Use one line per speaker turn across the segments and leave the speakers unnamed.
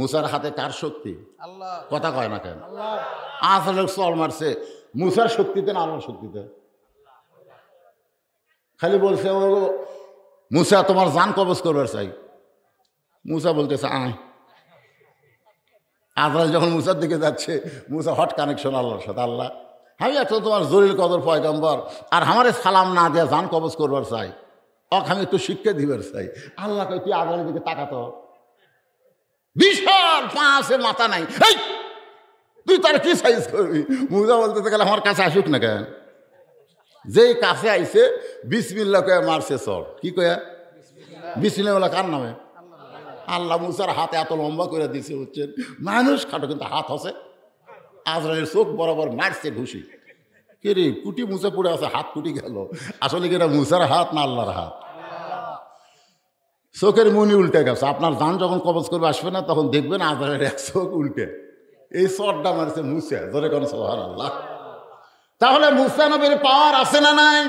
মুসার হাতে কার শক্তি?
আল্লাহ।
কথা কয় না কেন?
আল্লাহ।
আসলে চল মারছে মুসার শক্তিতে না আল্লাহর শক্তিতে? খালি বলছে ও মুসা তোমার জান কবজ করবার চাই। মুসা বলতেছে আয়। আজরাইল যখন মুসার দিকে যাচ্ছে, মুসা হট কানেকশন আল্লাহর সাথে। আল্লাহ, আমি একটা তোমার জলিল কদর পয়গম্বর, আর আমারে সালাম না দিয়া জান কবজ করবার চাই, আমি একটু শিক্ষা দিবার চাই। আল্লাহ কই তুই আজরাইলের দিকে তাকাতো, বিশাল পাঁচের মাথা নাই, এই তুই তার কি সাইজ করবি? মুসা বলতে গেলে আমার কাছে আসুক না কেন? যেই কাছে আইছে বিসমিল্লাহ কয়ে মারছে চর। কি কয়া? বিসমিল্লাহ বলা কার নামে? আল্লাহ। মুসার হাত এত লম্বা করে দিছে হচ্ছেন, মানুষ খাটো কিন্তু হাত হসে। আজরাইলের চোখ বরাবর মারছে ঘুষি। কে রে কুটি মুসা পড়ে আছে, হাত কুটি গেল। আসলে কি এটা মুসার হাত না আল্লাহর হাত? চোখের মনি উল্টে গেছে। আপনার জান যখন কবজ করবে আসবে না, তখন দেখবেন আজরাইলের এক চোখ উল্টে। এই চরটা মারছে মুসা, ধরে কোন সুবহানাল্লাহ। তাহলে মুসা নবীর পাওয়ার আছে না নাই?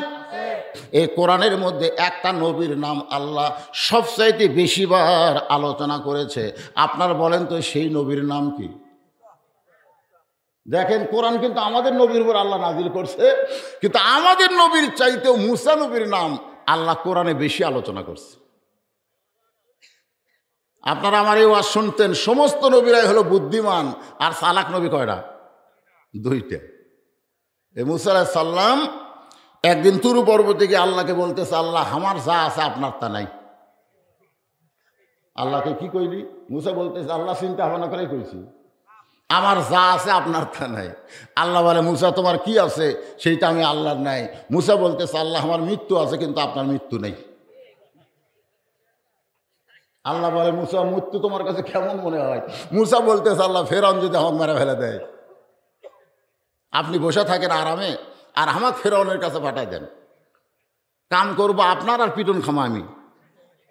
এই কোরআনের মধ্যে একটা নবীর নাম আল্লাহ সবচাইতে বেশিবার আলোচনা করেছে। আপনার বলেন তো সেই নবীর নাম কি? দেখেন, কোরআন কিন্তু আমাদের নবীর উপর আল্লাহ নাজিল করছে, কিন্তু আমাদের নবীর চাইতেও মুসা নবীর নাম আল্লাহ কোরআনে বেশি আলোচনা করছে। আপনারা আমার এই ওয়াজ শুনতেন, সমস্ত নবীরাই হলো বুদ্ধিমান, আর চালাক নবী কয়টা? দুইটা। এই মুসা আলাইহিস সালাম একদিন তুরু পর্বতে গিয়ে আল্লাহকে বলতেছে, আল্লাহ আমার যা আছে আপনার তা নাই। আল্লাহকে কি কইলি? মুসা বলতেছে, আল্লাহ চিন্তা ভাবনা করে কইছি, আমার যা আছে আপনার তা নাই। আল্লাহ বলে, মুসা তোমার কি আছে সেইটা আমি আল্লাহর নাই। মুসা বলতেছে, আল্লাহ আমার মৃত্যু আছে কিন্তু আপনার মৃত্যু নেই। আল্লাহ বলে, মুসা মৃত্যু তোমার কাছে কেমন মনে হয়? মুসা বলতেছে, আল্লাহ ফেরাউন যদি আমার মেরে ফেলে দেয়, আপনি বসে থাকেন আরামে, আর আমাকে ফেরাউনের কাছে পাঠাই দেন, কাম করবো আপনার আর পিটন খামা আমি।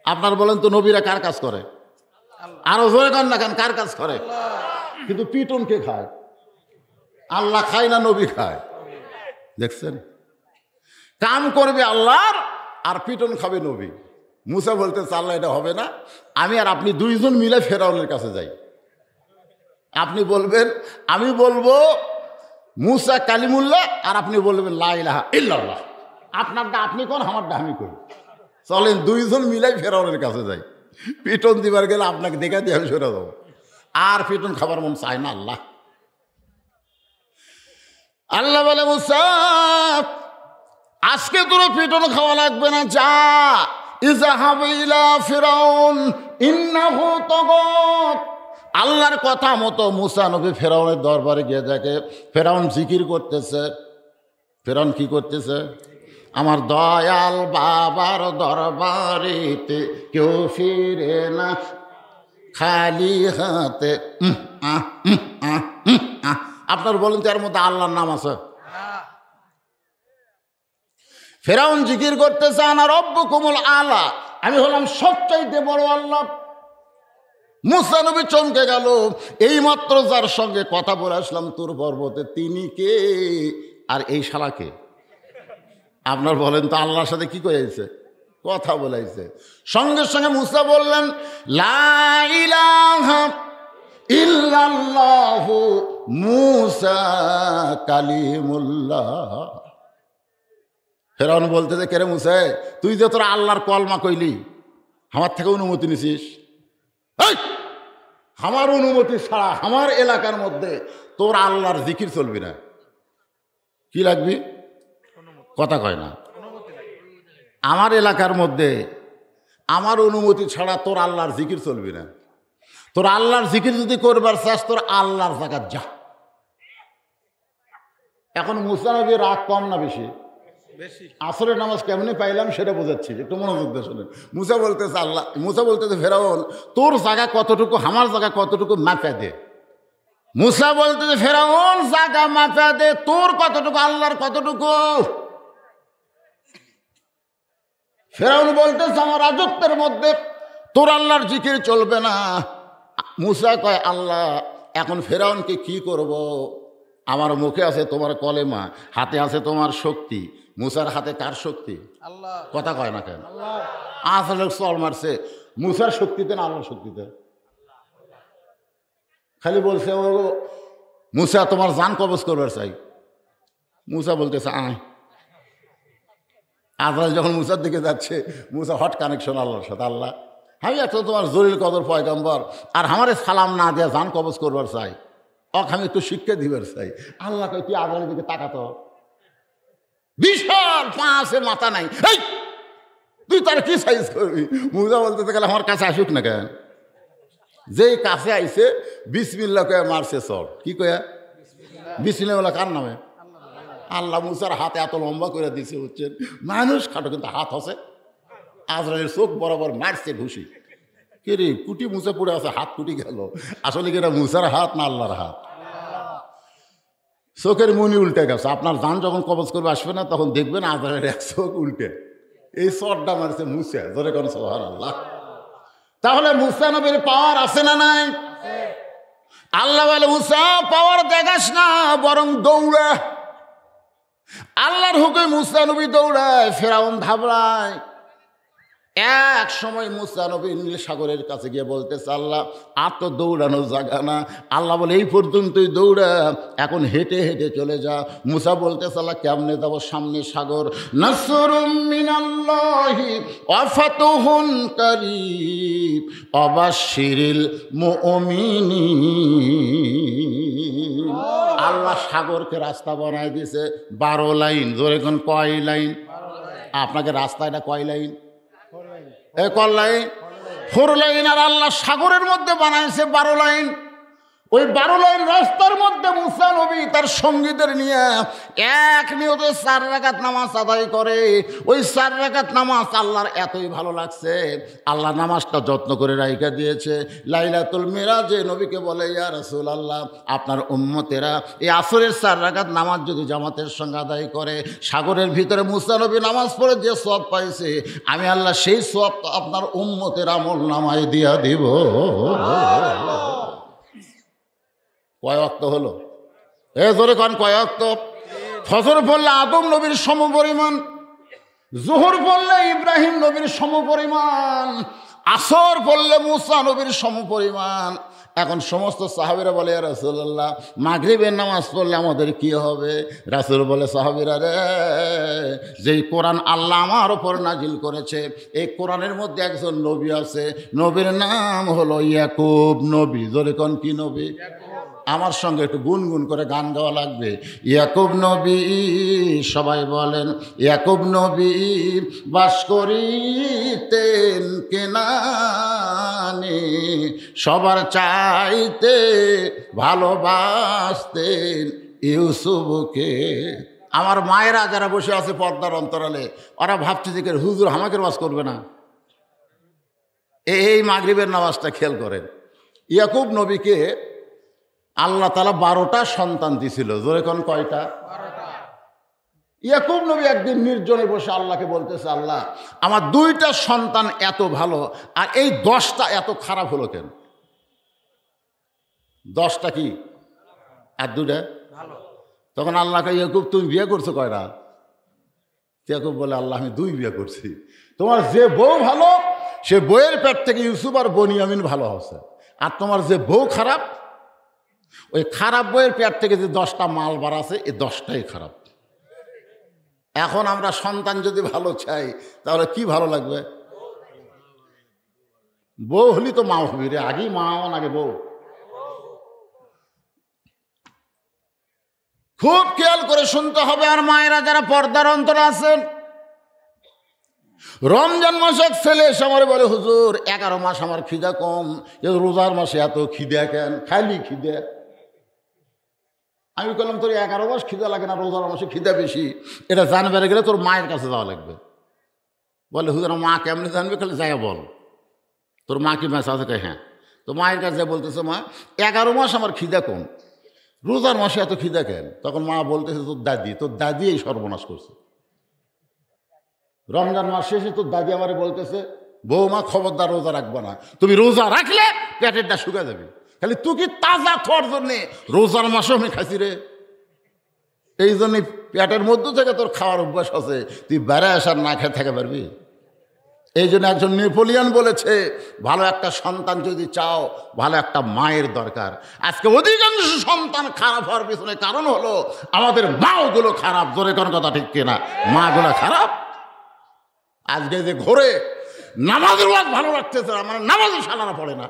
আপনার বলেন তো নবীরা কার কাজ করে? আরো জোরে কান না কেন, কার কাজ করে? কিন্তু পিটন কে খায়? আল্লাহ খায় না নবী খায়? দেখছেন, কাম করবে আল্লাহর আর পিটন খাবে নবী। মুসা বলতেছে, আল্লাহ এটা হবে না, আমি আর আপনি দুইজন মিলে ফেরাউনের কাছে যাই। আপনি বলবেন, আমি বলবো মুসা কালিমুল্লাহ, আর আপনি বলবেন লা ইলাহা ইল্লাল্লাহ। আপনারটা আপনি কোন, আমারটা আমি করি। চলেন দুইজন মিলাই ফেরাউনের কাছে যাই। পিটন দিবার গেলে আপনাকে দেখা দিয়ে আমি সরে যাবো, আর পিটন খাবার মন চায় না। আল্লাহ আল্লাহ বলে, মুসা আজকে তোর পিটন খাওয়া লাগবে না, যা ইযহাব ইলা ফিরাউন ইন্নাহু তাগাত। আল্লাহর কথা মতো মুসা নবী ফেরাউনের দরবারে গিয়ে দেখে ফেরাউন জিকির করতেছে। ফেরাউন কি করতেছে? আমার দয়াল বাবার দরবারেতে কেউ ফিরে না খালি হাতে। আপনার বলেন তো এর মধ্যে আল্লাহর নাম আছে? ফেরাউন জিকির করতেছে, আনা রব্বুকুমুল আলা, আমি হলাম সবচাইতে বড় আল্লাহ। মুসা নবী চমকে গেল, এইমাত্র যার সঙ্গে কথা বলে আসলাম তুর পর্বতে, তিনি কে আর এই শালাকে? আপনার বলেন তো আল্লাহর সাথে কি করেছে? কথা বলাইছে। সঙ্গে সঙ্গে মুসা বললেন, লা ইলাহা ইল্লাল্লাহু মুসা কালিমুল্লাহ। ফেরাউন বলতেছে, কে রে মুসা, তুই যে তোর আল্লাহর কলমা কইলি, আমার থেকে অনুমতি নিছিস? আমার অনুমতি ছাড়া আমার এলাকার মধ্যে তোর আল্লাহর জিকির চলবি না। কি লাগবি? কথা কয় না। আমার এলাকার মধ্যে আমার অনুমতি ছাড়া তোর আল্লাহর জিকির চলবি না। তোর আল্লাহর জিকির যদি করবার চাস, তোর আল্লাহর জায়গায় যা। এখন মুসা নবীর রাগ কম না বেশি? আসরের নামাজ কেমনি পাইলাম সেটা বোঝাচ্ছি, একটু মনোযোগ দিয়ে শোনেন। মুসা বলতেছে, আল্লাহ মুসা বলতেছে, ফেরাউন তোর জায়গা কতটুকু, আমার জায়গা কতটুকু মাপা দে। মুসা বলতেছে, ফেরাউন জায়গা মাপা দে, তোর কতটুকু, আল্লাহর কতটুকু? ফেরাউন বলতেছে, আমার রাজত্বের মধ্যে তোর আল্লাহর জিকির চলবে না। মুসা কয়, আল্লাহ এখন ফেরাউনকে কি করব? আমার মুখে আছে তোমার কলেমা, হাতে আছে তোমার শক্তি। মুসার হাতে কার শক্তি?
আল্লাহ।
কথা কয় না কেন? আসলে চল মারছে মুসার শক্তিতে না আল্লাহর শক্তিতে? খালি বলছে ও মুসা তোমার জান কবজ করবার চাই। মুসা বলতেছে আয়। আজরাইল যখন মুসার দিকে যাচ্ছে, মুসা হট কানেকশন আল্লাহর সাথে, আল্লাহ আমি একটা তোমার জলিল কদর পয়গম্বর, আর আমারে সালাম না দেয়া জান কবজ করবার চাই, আমি একটু শিক্ষা দিবার চাই। আল্লাহ কই তুই আজরাইলের দিকে তাকাতো, বিশাল পাঁচে মাথা নাই, এই তুই তার কি সাইজ করবি? মুসা বলতে গেলে আমার কাছে আসুক না কেন? যেই কাছে আইছে বিসমিল্লাহ কয়ে মারছে চর। কি কয়া? বিসমিল্লাহ বলা কার নামে? আল্লাহ। মুসার হাতে এত লম্বা করে দিছে, হচ্ছেন মানুষ খাটো কিন্তু হাত হসে। আজরাইলের চোখ বরাবর মারছে ঘুষি। কে রে কুটি মুসা পড়ে আছে, হাত কুটি গেল। আসলে কি এটা মুসার হাত না আল্লাহর হাত? চোখের মনি উল্টে গেছে। আপনার জান যখন কবজ করবে আসবে না, তখন দেখবেন আজরাইলের এক চোখ উল্টে। এই চরটা মারছে মুসা, ধরে কোন সুবহানাল্লাহ। তাহলে মুসা নবীর পাওয়ার আছে না নাই? আল্লাহ বলে মুসা পাওয়ার দেখাস না, বরং দৌড়া। আল্লাহর হুকুমে মুসা নবী দৌড়ায়, ফেরাউন ঘাবড়ায়। এক সময় মুসা নবী নীল সাগরের কাছে গিয়ে বলতেছে আল্লাহ আর তো দৌড়ানো জায়গা না। আল্লাহ বলে এই পর্যন্তই দৌড়া, এখন হেঁটে হেঁটে চলে যা। মুসা বলতেছে আল্লাহ কেমনে যাবো? সামনে সাগর। নাসরুম মিনাল্লাহি ওয়া ফাতুহুন কারীব ওয়াবাশশিরিল মুমিনিন। আল্লাহ সাগরকে রাস্তা বানায় দিয়েছে 12 লাইন। জোরে কোন কয় লাইন? আপনাকে রাস্তা এটা কয় লাইন? কয় লাইন? 4 লাইন। আর আল্লাহ সাগরের মধ্যে বানাইছে 12 লাইন। ওই 12 লাইন রাস্তার মধ্যে মুসা নবী তার সঙ্গীদের নিয়ে এক নিয়তে 4 রাকাত নামাজ আদায় করে। ওই 4 রাকাত নামাজ আল্লাহর এতই ভালো লাগছে, আল্লাহ নামাজটা যত্ন করে রাইখা দিয়েছে। লাইলাতুল মিরাজে নবীকে বলে ইয়া রাসূলুল্লাহ, আপনার উম্মতেরা এই আসরের 4 রাকাত নামাজ যদি জামাতের সঙ্গে আদায় করে, সাগরের ভিতরে মুসা নবী নামাজ পড়ে যে সওয়াব পাইছে, আমি আল্লাহ সেই সওয়াব আপনার উম্মতের আমল নামায় দিয়া দিব। কয় ওয়াক্ত হলো? জোরে কোন কয় ওয়াক্ত? ফজর পড়লে আদম নবীর সমপরিমাণ, জোহর পড়লে ইব্রাহিম নবীর সমপরিমাণ, আসর পড়লে মুসা নবীর সমপরিমাণ। এখন সমস্ত সাহাবীরা বলে ইয়া রাসূলুল্লাহ মাগরিবের নামাজ পড়লে আমাদের কি হবে? রাসূল বলে সাহাবীরা রে, যেই কোরআন আল্লাহ আমার ওপর নাজিল করেছে, এই কোরআনের মধ্যে একজন নবী আছে, নবীর নাম হলো ইয়াকুব নবী। জোরে কোন কি নবী? আমার সঙ্গে একটু গুনগুন করে গান গাওয়া লাগবে। ইয়াকুব নবী, সবাই বলেন ইয়াকুব নবী বাস করিতেন কেনানে, সবার চাইতে ভালোবাসতেন ইউসুফকে। আমার মায়েরা যারা বসে আছে পর্দার অন্তরালে, ওরা ভাবছে যে হুজুর আমাকে ওয়াজ করবে না। এই মাগরিবের নামাজটা খেয়াল করেন। ইয়াকুব নবীকে আল্লাহ তাআলা 12টা সন্তান দিছিল। জোরে কোন কয়টা? 12টা। ইয়াকুব নবী একদিন নির্জনে বসে আল্লাহকে বলতেছে আল্লাহ আমার 2টা সন্তান এত ভালো, আর এই 10টা এত খারাপ হলো কেন? 10টা কি আর 2টা ভালো? তখন আল্লাহকে ইয়াকুব তুমি বিয়ে করছো কয়টা? ইয়াকুব বলে আল্লাহ আমি 2 বিয়ে করছি। তোমার যে বউ ভালো, সে বউয়ের পেট থেকে ইউসুফ আর বনিয়ামিন ভালো হচ্ছে, আর তোমার যে বউ খারাপ, ওই খারাপ বইয়ের পেট থেকে যে 10টা মাল বার আছে, এই 10টাই খারাপ। এখন আমরা সন্তান যদি ভালো চাই তাহলে কি ভালো লাগবে? বউ হলি তো মা হবি রে, আগেই মা হন আগে বউ। খুব খেয়াল করে শুনতে হবে। আর মায়েরা যারা পর্দার অন্তরে আছেন, রমজান মাসে এক ছেলে এসে আমার বলে হুজুর 11 মাস আমার খিদা কম, রোজার মাসে এত খিদা কেন? খালি খিদা। আমি বললাম তোর 11 মাস খিদা লাগে না, রোজার মাসে খিদা বেশি, এটা জানবে গেলে তোর মায়ের কাছে যাওয়া লাগবে। বলে হুজুর মা কেমনি জানবে? খালি যাই বল তোর মা কি মেসা আছে? হ্যাঁ। তো মায়ের কাছে বলতেছে মা 11 মাস আমার খিদা কম, রোজার মাসে এত খিদা কেন? তখন মা বলতেছে তোর দাদি এই সর্বনাশ করছে। রমজান মাস শেষে তোর দাদি আমারে বলতেছে বৌমা খবরদার রোজা রাখবা না, তুমি রোজা রাখলে পেটেরটা শুকা যাবে, খালি তুই কি তাজা থাকার জন্যে রোজার মাসে আমি খাইছি রে। এই জন্যই পেটের মধ্য থেকে তোর খাওয়ার অভ্যাস আছে, তুই বেড়ে আসার না খেয়ে থাকতে পারবি? এই জন্য একজন নেপোলিয়ন বলেছে, ভালো একটা সন্তান যদি চাও, ভালো একটা মায়ের দরকার। আজকে অধিকাংশ সন্তান খারাপ হওয়ার পিছনে কারণ হলো আমাদের মাগুলো খারাপ। জোরে কোন কথা ঠিক কিনা? মাগুলো খারাপ। আজকে যে ঘোরে নামাজের ওয়াজ ভালো লাগতেছে না, মানে নামাজও সালানা পড়ে না।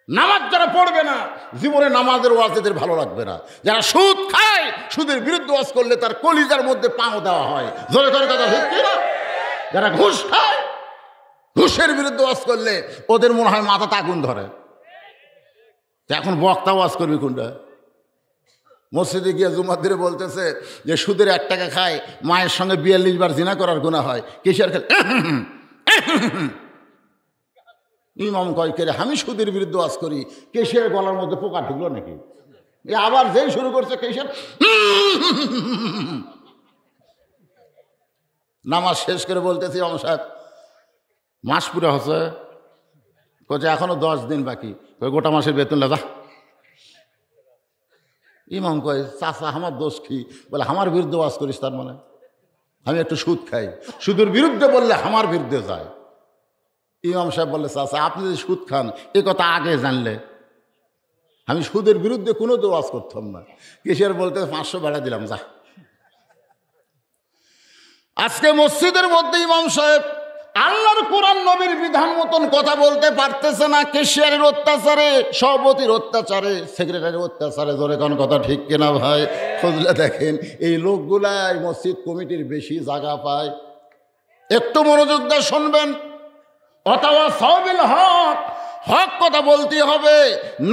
নামাজ যারা পড়বে না, জীবনে নামাজের ওয়াজ এদের ভালো লাগবে না। যারা সুদ খায়, সুদের বিরুদ্ধে ওয়াজ করলে তার কলিজার মধ্যে পাও দেওয়া হয়। জোরে কোন কথা ঠিক কিনা? যারা ঘুষ খায়, ঘুষের বিরুদ্ধে ওয়াজ করলে ওদের মনে হয় মাথাতে আগুন ধরে। এখন বক্তা ওয়াজ করবি কোনটা? মসজিদে গিয়ে জুমার দিনে বলতেছে যে সুদের 1 টাকা খায়, মায়ের সঙ্গে 42 বার জিনা করার গুনাহ হয়। কিসের খেলে? ইমাম কয় কে রে, আমি সুদের বিরুদ্ধে ওয়াজ করি, কেশের গলার মধ্যে পোকা ঢুকলো নাকি? আবার যেই শুরু করছে কেশের। নামাজ শেষ করে বলতেছি, ইমাম সাহেব মাস পুরো হচ্ছে, কোচে এখনো 10 দিন বাকি, গোটা মাসের বেতন লাগা। ইমাম কয়, চাচা আমার দোষ কি? বলে আমার বিরুদ্ধে ওয়াজ করিস, তার মানে আমি একটু সুদ খাই, সুদের বিরুদ্ধে বললে আমার বিরুদ্ধে যায়। ইমাম সাহেব বললে, চাচা আপনি যদি সুদ খান এ কথা আগে জানলে আমি সুদের বিরুদ্ধে কোনো তো ওয়াজ করতাম না। কিসের বলতে 500 বাড়া দিলাম, যা। আজকে মসজিদের মধ্যে ইমাম সাহেব আল্লাহর কোরআন নবীর বিধান মতন কথা বলতে পারতেছে না। কেশিয়ারের অত্যাচারে, সভাপতির অত্যাচারে, সেক্রেটারির অত্যাচারে। জোরে কোন কথা ঠিক কিনা ভাই? খুঁজলে দেখেন এই লোকগুলাই মসজিদ কমিটির বেশি জায়গা পায়। একটু মনোযোগ দিয়ে শুনবেন। অথবা সাবিল হক, হক কথা বলতে হবে।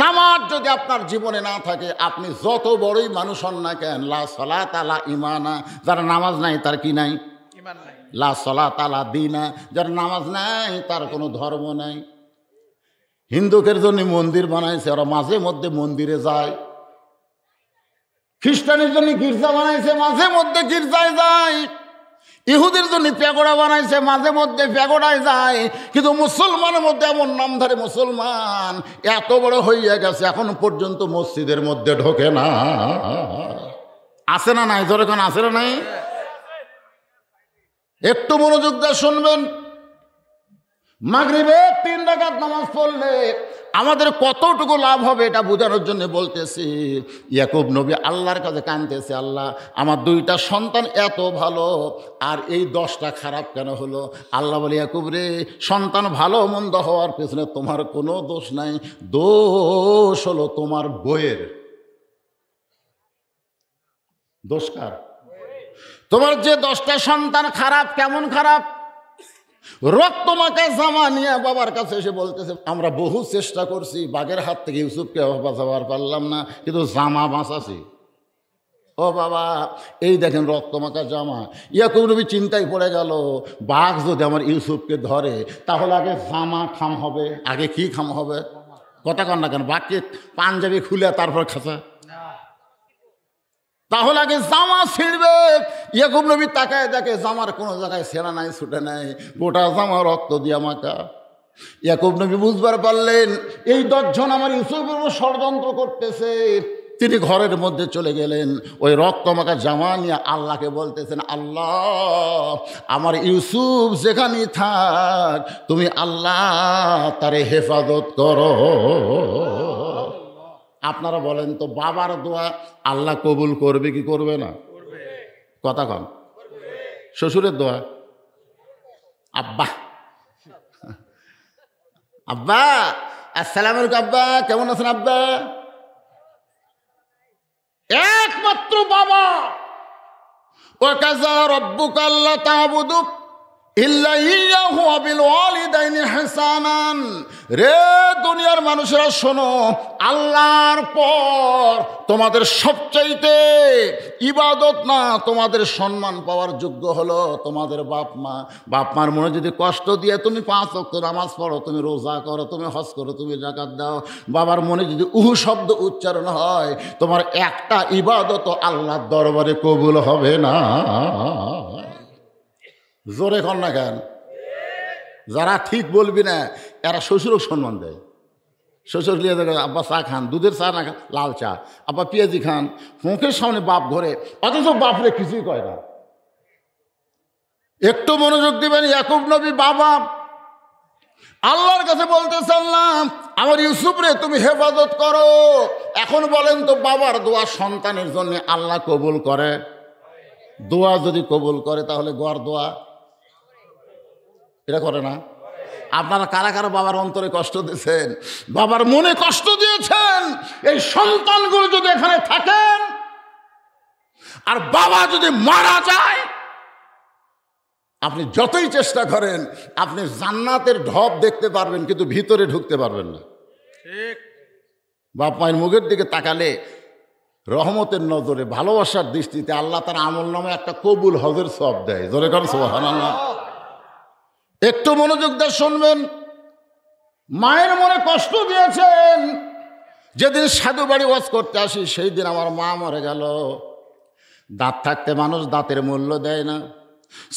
নামাজ যদি আপনার জীবনে না থাকে, আপনি যত বড়ই মানুষ হন না কেন, লা সালাতা লা ঈমানা, যার নামাজ নাই তার কি নাই? ঈমান নাই। লা সালাতা লা দীনা, যার নামাজ নাই তার কোনো ধর্ম নাই। হিন্দুদের জন্য মন্দির বানাইছে, ওরা মাঝে মধ্যে মন্দিরে যায়। খ্রিস্টানের জন্য গির্জা বানাইছে, মাঝে মধ্যে গির্জায় যায়। ইহুদের জন্য প্যাগোড়া বানাইছে, মাঝে মধ্যে প্যাগোড়ায় যায়। কিন্তু মুসলমানের মধ্যে এমন নামধারী মুসলমান এত বড় হইয়া গেছে, এখন পর্যন্ত মসজিদের মধ্যে ঢোকে না। আছে না নাই? ধরে কোন আছে না নাই? একটু মনোযোগ দিয়ে শুনবেন। মাগরিবে 3 রাকাত নামাজ পড়লে আমাদের কতটুকু লাভ হবে এটা বোঝানোর জন্য বলতেছি। ইয়াকুব নবী আল্লাহর কাছে কাঁদতেছে, আল্লাহ আমার 2টা সন্তান এত ভালো, আর এই 10টা খারাপ কেন হলো? আল্লাহ বলে, ইয়াকুব রে, সন্তান ভালো মন্দ হওয়ার পেছনে তোমার কোনো দোষ নাই, দোষ হলো তোমার বইয়ের। দোষ কার? তোমার যে 10টা সন্তান খারাপ। কেমন খারাপ? রক্তমাখা জামা নিয়ে বাবার কাছে এসে বলতেছে, আমরা বহু চেষ্টা করছি, বাঘের হাত থেকে ইউসুফকে বাঁচাবার পারলাম না, কিন্তু জামা বাঁচাছি। ও বাবা, এই দেখেন রক্তমাখা জামা। ইয়াকুব নবী চিন্তায় পড়ে গেল, বাঘ যদি আমার ইউসুফকে ধরে তাহলে আগে জামা খাম হবে, আগে কি খাম হবে? কথা কন না কেন? বাঘকে পাঞ্জাবি খুলে তারপর খাঁচা, তাহলে আগে জামা ছিঁড়বে। ইয়াকুব নবী তাকায় দেখে জামার কোনো জায়গায় ছেঁড়া নাই, ছুটে নাই, গোটা জামা রক্ত দিয়া মাখা। ইয়াকুব নবী বুঝবার পারলেন এই 10 জন আমার ইউসুফের উপর ষড়যন্ত্র করতেছে। তিনি ঘরের মধ্যে চলে গেলেন, ওই রক্তমাখা জামা নিয়ে আল্লাহকে বলতেছেন, আল্লাহ আমার ইউসুফ যেখানেই থাক, তুমি আল্লাহ তারে হেফাজত করো। আপনারা বলেন তো, বাবার দোয়া আল্লাহ কবুল করবে কি করবে না? কথা কন। শ্বশুরের দোয়া, আব্বা আব্বা আসসালামু আলাইকুম, আব্বা কেমন আছেন আব্বা? একমাত্র বাবা। ওয়াকাযা রাব্বুকা আল্লা তা'বুদু ইল্লা ইয়্যাহু ওয়া বিল ওয়ালিদাইনি ইহসানান। রে দুনিয়ার মানুষেরা শোনো, আল্লাহর পর তোমাদের সবচাইতে ইবাদত না, তোমাদের সম্মান পাওয়ার যোগ্য হলো তোমাদের বাপ মা। বাপ মার মনে যদি কষ্ট দিয়ে তুমি 5 ওয়াক্ত নামাজ পড়ো, তুমি রোজা করো, তুমি হজ করো, তুমি যাকাত দাও, বাবার মনে যদি উহু শব্দ উচ্চারণ হয়, তোমার একটা ইবাদত আল্লাহর দরবারে কবুল হবে না। জোরে কর না কেন? যারা ঠিক বলবি না এরা শ্বশুরও সম্মান দেয়। শ্বশুর লিয়ে দেখে, আব্বা চা খান, দুধের চা না খান, লাল চা। আব্বা পেঁয়াজি খান, মুখের সামনে বাপ ঘরে, অথচ বাপরে কিছুই কয় না। একটু মনোযোগ দিবেন। ইয়াকুব নবী বাবা আল্লাহর কাছে বলতেছে, আল্লাহ আমার ইউসুফ রে তুমি হেফাজত করো। এখন বলেন তো, বাবার দোয়া সন্তানের জন্য আল্লাহ কবুল করে? দোয়া যদি কবুল করে তাহলে গড় দোয়া এটা করে না? আপনারা কারা কারা বাবার অন্তরে কষ্ট দিয়েছেন, বাবার মনে কষ্ট দিয়েছেন? এই সন্তানগুলো যদি এখানে থাকেন আর বাবা যদি মারা যায়, আপনি যতই চেষ্টা করেন আপনি জান্নাতের ঢপ দেখতে পারবেন, কিন্তু ভিতরে ঢুকতে পারবেন না। বাপ মায়ের মুখের দিকে তাকালে রহমতের নজরে, ভালোবাসার দৃষ্টিতে আল্লাহ তার আমল নামে একটা কবুল হজের সওয়াব দেয়। জোরে কর সুবহানাল্লাহ। একটু মনোযোগ দিয়ে শুনবেন। মায়ের মনে কষ্ট দিয়েছেন। যেদিন সাধু বাড়ি ওয়াজ করতে আসি সেই দিন আমার মা মরে গেল। দাঁত থাকতে মানুষ দাঁতের মূল্য দেয় না,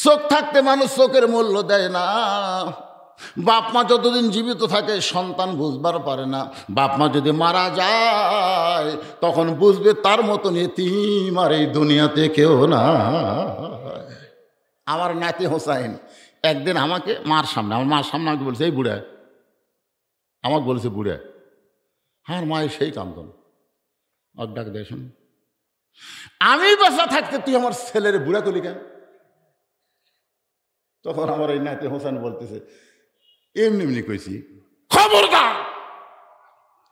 চোখ থাকতে মানুষ চোখের মূল্য দেয় না। বাপ মা যতদিন জীবিত থাকে সন্তান বুঝবার পারে না। বাপ মা যদি মারা যায় তখন বুঝবে তার মতন এতিম আর এই দুনিয়াতে কেউ না। আমার নাতি হোসাইন একদিন আমাকে মার সামনে, আমার মার সামনে আমাকে বলছে, এই বুড়া, আমাকে বলছে বুড়া। আমার মায়ের সেই কান্দন, আর ডাক দেখুন, আমি বাসা থাকতে তুই আমার ছেলের বুড়া করলি কেন? তখন আমার এই নাতি হোসেন বলতেছে, এমনি এমনি কইছি, খবরদার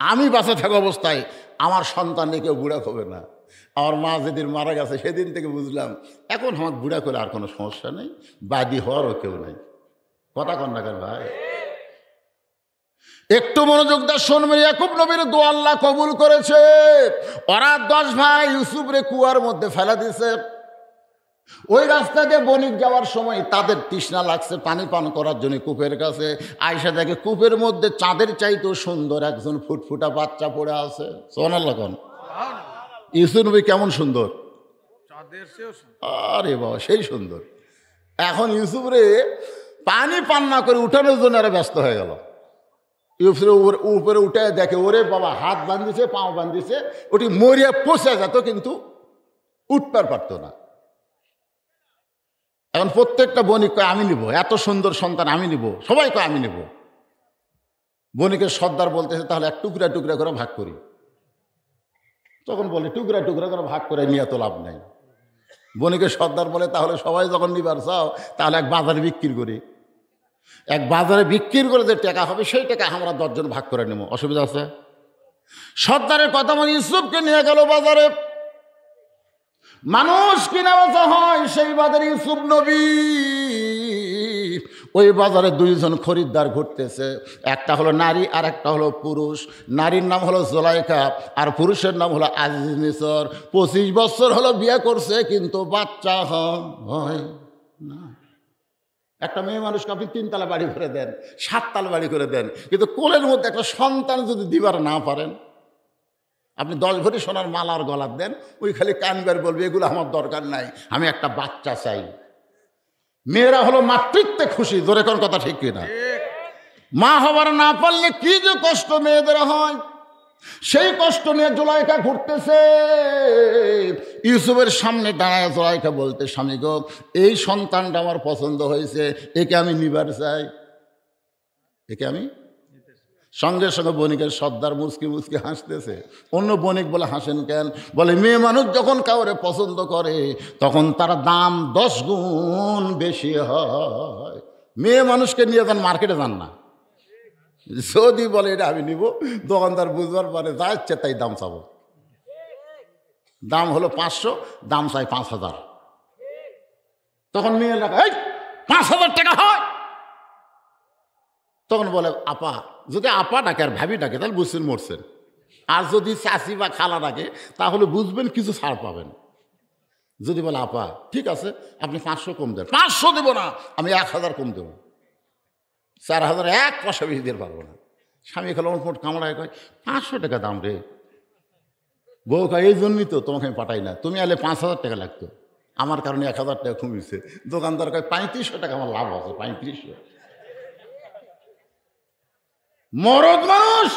আমি বাসা থাকা অবস্থায় আমার সন্তানকে কেউ বুড়া হবে না। আমার মা যেদিন মারা গেছে সেদিন থেকে বুঝলাম এখন আমার বুড়া করে আর কোনো সমস্যা নেই, বাদী হওয়ারও কেউ নেই। কথা কন না কেন ভাই? একটু মনোযোগ দিয়ে শুনবেন। ইয়াকুব নবীর দোয়া আল্লাহ কবুল করেছে। ওরা 10 ভাই ইউসুফ রে কুয়ার মধ্যে ফেলা দিয়েছে। ওই রাস্তা দিয়ে বণিক যাওয়ার সময় তাদের তৃষ্ণা লাগছে পানি পান করার জন্য কূপের কাছে। আয়েশা দেখে কূপের মধ্যে চাঁদের চাইতেও সুন্দর একজন ফুটফুটা বাচ্চা পড়ে আছে। সুবহানাল্লাহ। ইউসুফ নবী কেমন সুন্দর! আরে বাবা, সেই সুন্দর। এখন ইউসুফ রে পানি পান না করে উঠানোর জন্য আরো ব্যস্ত হয়ে গেল। ইউসুফ উপরে উঠে দেখে, ওরে বাবা, হাত বাঁধিছে, পাও বাঁধিছে, ওটি মরিয়া পচে যেত কিন্তু উঠবার পারতো না। এখন প্রত্যেকটা বণিক কয় আমি নিব, এত সুন্দর সন্তান আমি নিব, সবাই কয় আমি নিব। বণিকের সর্দার বলতেছে তাহলে এক টুকরা টুকরা করে ভাগ করি। তখন বলে টুকরা টুকরা করে ভাগ করে নিয়ে তো লাভ নাই। বণিকের সর্দার বলে তাহলে সবাই যখন নিবার চাও তাহলে এক বাজারে বিক্রি করি, এক বাজারে বিক্রি করে যে টাকা হবে সেই টাকা আমরা 10 জন ভাগ করে নেব, অসুবিধা আছে? সর্দারের কথা মনে ইউসুফকে নিয়ে গেল বাজারে। মানুষ কিনা বেচা হয় সেই বাজারে ইউসুফ নবী। ওই বাজারে 2 জন খরিদ্দার ঘুরতেছে, একটা হলো নারী আর একটা হলো পুরুষ। নারীর নাম হলো জুলাইখা আর পুরুষের নাম হলো আজিজ মিসর। 25 বছর হলো বিয়ে করছে কিন্তু বাচ্চা হয় না। একটা মেয়ে মানুষকে আপনি 3 তলা বাড়ি করে দেন, 7 তলা বাড়ি করে দেন, কিন্তু কোলের মধ্যে একটা সন্তান যদি দিবার না পারেন, আপনি 10 ভরি সোনার মালার গলার দেন, ওই খালি কানবার বলবে এগুলো আমার দরকার নাই, আমি একটা বাচ্চা চাই। মেয়েরা হলো মাতৃত্বে খুশি। জোরে কোন কথা ঠিক কিনা? মা হবার না পারলে কি যে কষ্ট মেয়েদের হয়, সেই কষ্ট নিয়ে জুলাইখা ঘুরতেছে। ইউসুফের সামনে দাঁড়ায় জুলাইখা বলতে, স্বামী গো, এই সন্তানটা আমার পছন্দ হয়েছে, একে আমি নিবার চাই, একে আমি। সঙ্গে সঙ্গে বণিকের সর্দার মুচকি মুচকি হাসতেছে। অন্য বণিক বলে, হাসেন কেন? বলে মেয়ে মানুষ যখন কাউরে পছন্দ করে তখন তার দাম 10 গুণ বেশি হয়। মেয়ে মানুষকে নিয়ে যান, মার্কেটে যান না। যদি বলে এটা আমি নিব, দোকানদার বুঝবার পরে যা ইচ্ছে তাই দাম চাবো। দাম হলো 500, দাম চাই 5000। তখন মেয়ে লাগা, এই 5000 টাকা হয়। তখন বলে আপা, যদি আপা ডাকে আর ভাবি ডাকে তাহলে বুঝছেন মরছেন, আর যদি চাচি বা খালা ডাকে তাহলে বুঝবেন কিছু ছাড় পাবেন। যদি বলে আপা ঠিক আছে আপনি 500 কম দেন, 500 দেব না, আমি 1000 কম দেবো, 4000 এক পয়সা বেশি দিতে পারবো না। স্বামী খেলো মোট কামড়ায় কয় 500 টাকা দাম রে। বউ কয় এই জন্যই তো তোমাকে আমি পাঠাই না, তুমি আলে 5000 টাকা লাগতো, আমার কারণে 1000 টাকা কমিয়েছে। দোকানদার কয় 3500 টাকা আমার লাভ আছে, 3500। মরদ মানুষ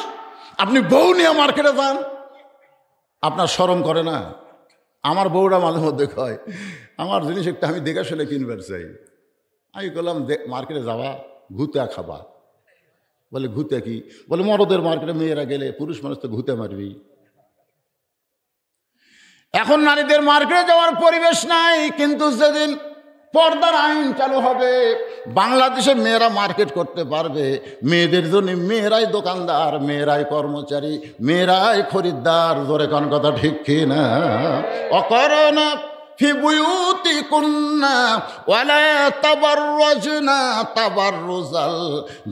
আপনি বউ নিয়ে মার্কেটে যান, আপনার শরম করে না? আমার বউরা মাঝে মধ্যে কয় আমার জিনিস একটা আমি দেখে শুনে কিনবার চাই। আমি বললাম মার্কেটে যাবা, ঘুতে খাবা। বলে ঘুতে কি? বলে মরদের মার্কেটে মেয়েরা গেলে পুরুষ মানুষ তো ঘুতে মারবি। এখন নারীদের মার্কেটে যাওয়ার পরিবেশ নাই, কিন্তু যেদিন পর্দার আইন চালু হবে বাংলাদেশে মেয়েরা মার্কেট করতে পারবে। মেয়েদের জন্য মেয়েরাই দোকানদার, মেয়েরাই কর্মচারী, মেয়েরাই খরিদ্দার। জোরে কোন কথা ঠিক কি না? অকরনা ফি বুয়ুতিকুন্না ওয়ালা তাবাররাজনা তাবাররুজাল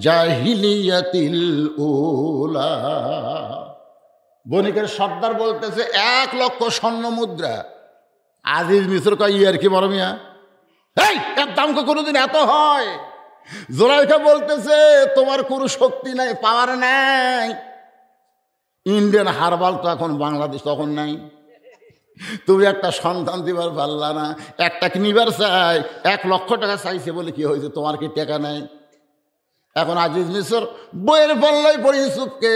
জাহিলিয়াতিল উলা। বণিকের সর্দার বলতেছে 1 লক্ষ স্বর্ণ মুদ্রা। আজিজ মিশর কয় ইয়ার কি বড় মিয়া, এই এর দাম কোনোদিন এত হয়? জোলাইখা বলতেছে তোমার কোনো শক্তি নাই, পাওয়ার নাই। ইন্ডিয়ান হারবাল তো এখন বাংলাদেশ তখন নাই। তুমি একটা সন্তান দিবার পারলা না, একটা কিনিবার চাই 1 লক্ষ টাকা চাইছে বলে কি হয়েছে? তোমার কি টাকা নাই? এখন আজিজ মিশর বইয়ের পাল্লাই পড়ে ইউসুফকে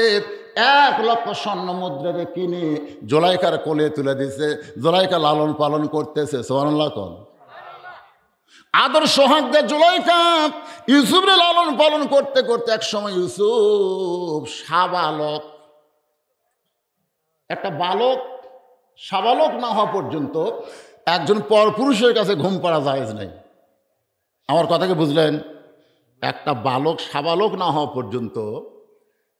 1 লক্ষ স্বর্ণ মুদ্রাকে কিনে জোলাইখার কোলে তুলে দিছে। জোলাইখা লালন পালন করতেছে। সুবহানাল্লাহ কোন আদর সোহাগ দে জোলাইখা ইউসুফরে লালন পালন করতে করতে এক সময় ইউসুফ সাবালক, একটা বালক সাবালক না হওয়া পর্যন্ত একজন পরপুরুষের কাছে ঘুম পাড়া জায়েজ নাই। আমার কথাকে বুঝলেন? একটা বালক সাবালক না হওয়া পর্যন্ত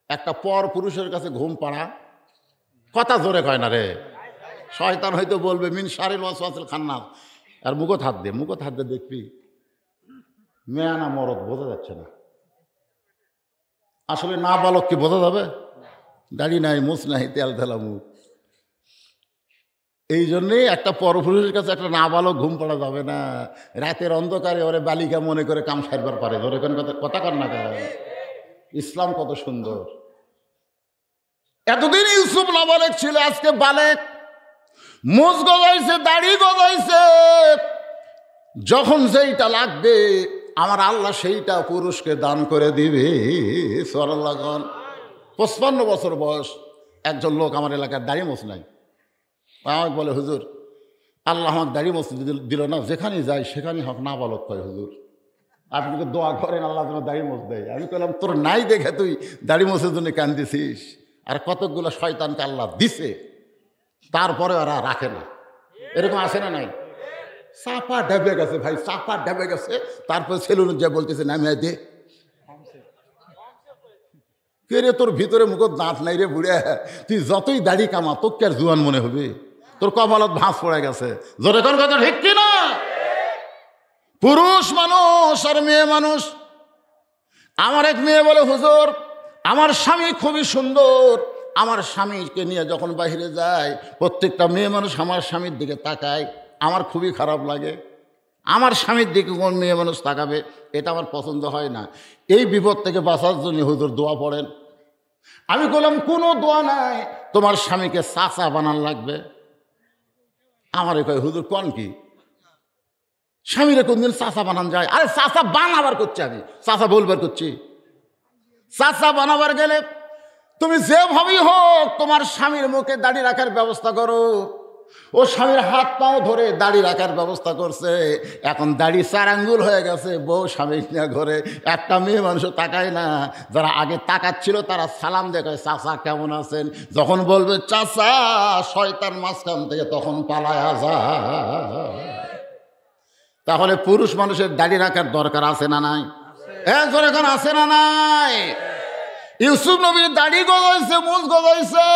একটা পরপুরুষের কাছে ঘুম পাড়া, কথা জোরে কয় না রে, শয়তান হয়তো বলবে মিন শারিল ওয়াসওয়াসিল খান্নাস। আর মুখত হাত দে দেখবি মেয়া না মরদ বোঝা যাচ্ছে না। আসলে না বালক কি বোঝা যাবে? দাড়ি নাই, মুছ নাই, তেল তেলা মুখ। এই জন্যেই একটা পরপুরুষের কাছে একটা না বালক ঘুম পাড়া যাবে না। রাতের অন্ধকারে ওরে বালিকা মনে করে কাম সারবার পারে। ধরে কোন কথা কর না কেন? ইসলাম কত সুন্দর। এতদিন ইউসুফ নাবালেক ছিল, আজকে বালেক। মুছ গজাইছে, দাড়ি গজাইছে। যখন যেইটা লাগবে আমার আল্লাহ সেইটা পুরুষকে দান করে দিবে। সুবহানাল্লাহ। 55 বছর বয়স একজন লোক আমার এলাকার দাড়ি মোছ নাই। আমাকে বলে হুজুর আল্লাহ আমাকে দাড়ি মোছ দিল না, যেখানে যাই সেখানে হক না বালক কয় হুজুর আপনি তো দোয়া করেন আল্লাহ তোমার দাড়ি মোছ দেয়। আমি বললাম তোর নাই দেখে তুই দাড়ি মোছের জন্য কান্দিছিস। আর কতকগুলো শয়তানকে আল্লাহ দিছে, তারপরে ওরা রাখে না। এরকম আসে না নাই? চাপা ডেবে গেছে ভাই, চাপা ডেবে গেছে। তারপরে সেলুন যা বলতেছে নামিয়ে দে। কে রে তোর ভিতরে মুখ দাঁত নাই রে বুড়ে, তুই যতই দাড়ি কামা তোকে আর জুয়ান মনে হবে? তোর কপালত ভাঁজ পড়ে গেছে। জোরে কোন কথা ঠিক কিনা? পুরুষ মানুষ আর মেয়ে মানুষ। আমার এক মেয়ে বলে হুজুর আমার স্বামী খুবই সুন্দর, আমার স্বামীকে নিয়ে যখন বাইরে যায় প্রত্যেকটা মেয়ে মানুষ আমার স্বামীর দিকে তাকায়, আমার খুবই খারাপ লাগে। আমার স্বামীর দিকে কোন মেয়ে মানুষ তাকাবে, এটা আমার পছন্দ হয় না। এই বিপদ থেকে বাঁচার জন্য হুজুর দোয়া পড়েন। আমি বললাম কোনো দোয়া নাই, তোমার স্বামীকে চাচা বানান লাগবে। আমার কয় হুজুর কোন কি স্বামীরে কোনদিন চাচা বানান যায়? আরে চাচা বানাবার করছি, আমি চাচা বলবার করছি। চাচা বানাবার গেলে তুমি যেভাবেই হোক তোমার স্বামীর মুখে দাড়ি রাখার ব্যবস্থা করো। ও স্বামীর হাত পাও ধরে দাড়ি রাখার ব্যবস্থা করছে। এখন দাড়ি 4 আঙ্গুল হয়ে গেছে। বউ স্বামী নিয়ে ঘরে, একটা মেয়ে মানুষও তাকায় না। যারা আগে তাকাচ্ছিল তারা সালাম দেখায় চাচা কেমন আছেন। যখন বলবে চাচা শয়তান মাঝখান থেকে তখন পালায়া যায়। তাহলে পুরুষ মানুষের দাড়ি রাখার দরকার আছে না নাই? হ্যাঁ জোরে এখন আছে না নাই? ইউসুফ নবীর দাড়ি গজাইছে, মুছ গজাইছে।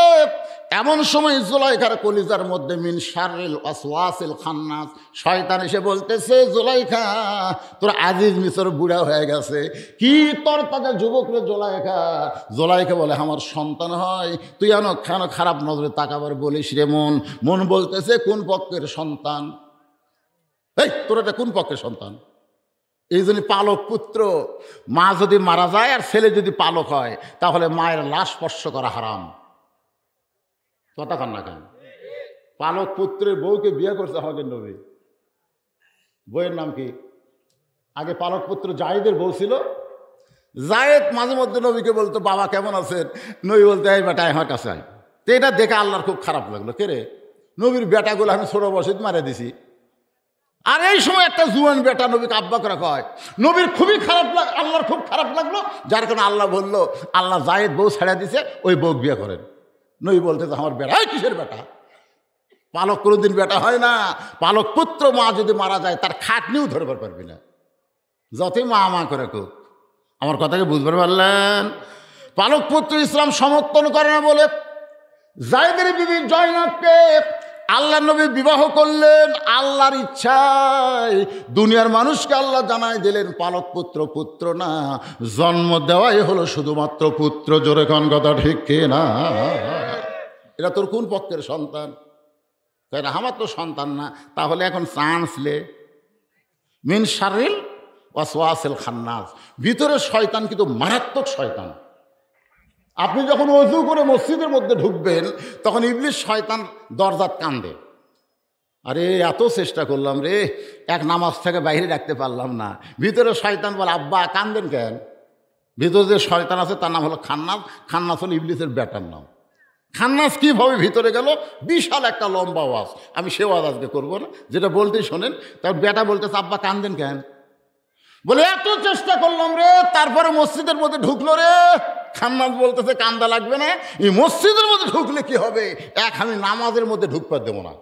এমন সময় জুলাইখার কলিজার মধ্যে মিন শারিল ওয়াসওয়াসিল খান্নাস শয়তান এসে বলতেছে জুলাইখা তোর আজিজ মিশর বুড়া হয়ে গেছে, কি তোর তাদের যুবক রে জুলাইখা। জুলাইখা বলে আমার সন্তান হয়, তুই কেন খারাপ নজরে তাকাবার বলিস রে? মন বলতেছে কোন পক্ষের সন্তান? এই তোর এটা কোন পক্ষের সন্তান? এই জন্য পালক পুত্র, মা যদি মারা যায় আর ছেলে যদি পালক হয় তাহলে মায়ের লাশ স্পর্শ করা হারাম। কথা কন না কেন? পালক পুত্রের বউকে বিয়ে করছে হকের নবী। বইয়ের নাম কি? আগে পালক পুত্র জায়েদের বউ ছিল। জায়েদ মাঝে মধ্যে নবীকে বলতো বাবা কেমন আছেন? নবী বলতে এই বেটা আমার কাছে আয়। তো এটা দেখে আল্লাহর খুব খারাপ লাগলো। কে রে? নবীর বেটাগুলো আমি ছোট বসে মারে দিছি। আর এই সময় একটা জুয়ান বেটা নবীকে আব্বা করে কয়। নবীর খুবই খারাপ আল্লাহর খুব খারাপ লাগলো, যার কারণে আল্লাহ বলল আল্লাহ জায়েদ বউ ছেড়ে দিছে, ওই বউ বিয়ে করেন। নবী বলতেছে আমার বেটা, কিসের বেটা? পালক কোনোদিন বেটা হয় না। পালক পুত্র মা যদি মারা যায় তার খাটনিও ধরবার পারবি না, যতই মা মা করে খুব। আমার কথাকে বুঝতে পারলেন? পালক পুত্র ইসলাম সমর্থন করে না বলে জায়েদের বিবি জয়নবকে আল্লাহ নবী বিবাহ করলেন আল্লাহর ইচ্ছায়। দুনিয়ার মানুষকে আল্লাহ জানাই দিলেন পালক পুত্র পুত্র না, জন্ম দেওয়াই হলো শুধুমাত্র পুত্র। জোরে কোন কথা ঠিক কিনা? এটা তোর কোন পক্ষের সন্তান? আমার তো সন্তান না। তাহলে এখন চান্স লে মিন শারিল ওয়াসওয়াসিল খান্নাস, ভিতরে শয়তান কিন্তু মারাত্মক শয়তান। আপনি যখন ওযু করে মসজিদের মধ্যে ঢুকবেন তখন ইবলিস শয়তান দরজাত কান্দে, আরে এত চেষ্টা করলাম রে, এক নামাজ থেকে বাইরে রাখতে পারলাম না। ভিতরে শয়তান বলে আব্বা কান্দেন কেন? ভিতরে যে শয়তান আছে তার নাম হলো খান্নাস। খান্নাস হলো ইবলিসের বেটার নাম। খান্নাস কীভাবে ভিতরে গেল? বিশাল একটা লম্বা ওয়াজ, আমি সে ওয়াজ আজকে করবো না, যেটা বলতেই শোনেন। তার বেটা বলতেছে আব্বা কান্দেন কেন? বলে এত চেষ্টা করলাম রে, তারপরে মসজিদের মধ্যে ঢুকলো রে। খান্নাস বলতেছে কান্দা লাগবে না, এই মসজিদের মধ্যে ঢুকলে কি হবে? আমি নামাজের মধ্যে ঢুকবার দেবো না।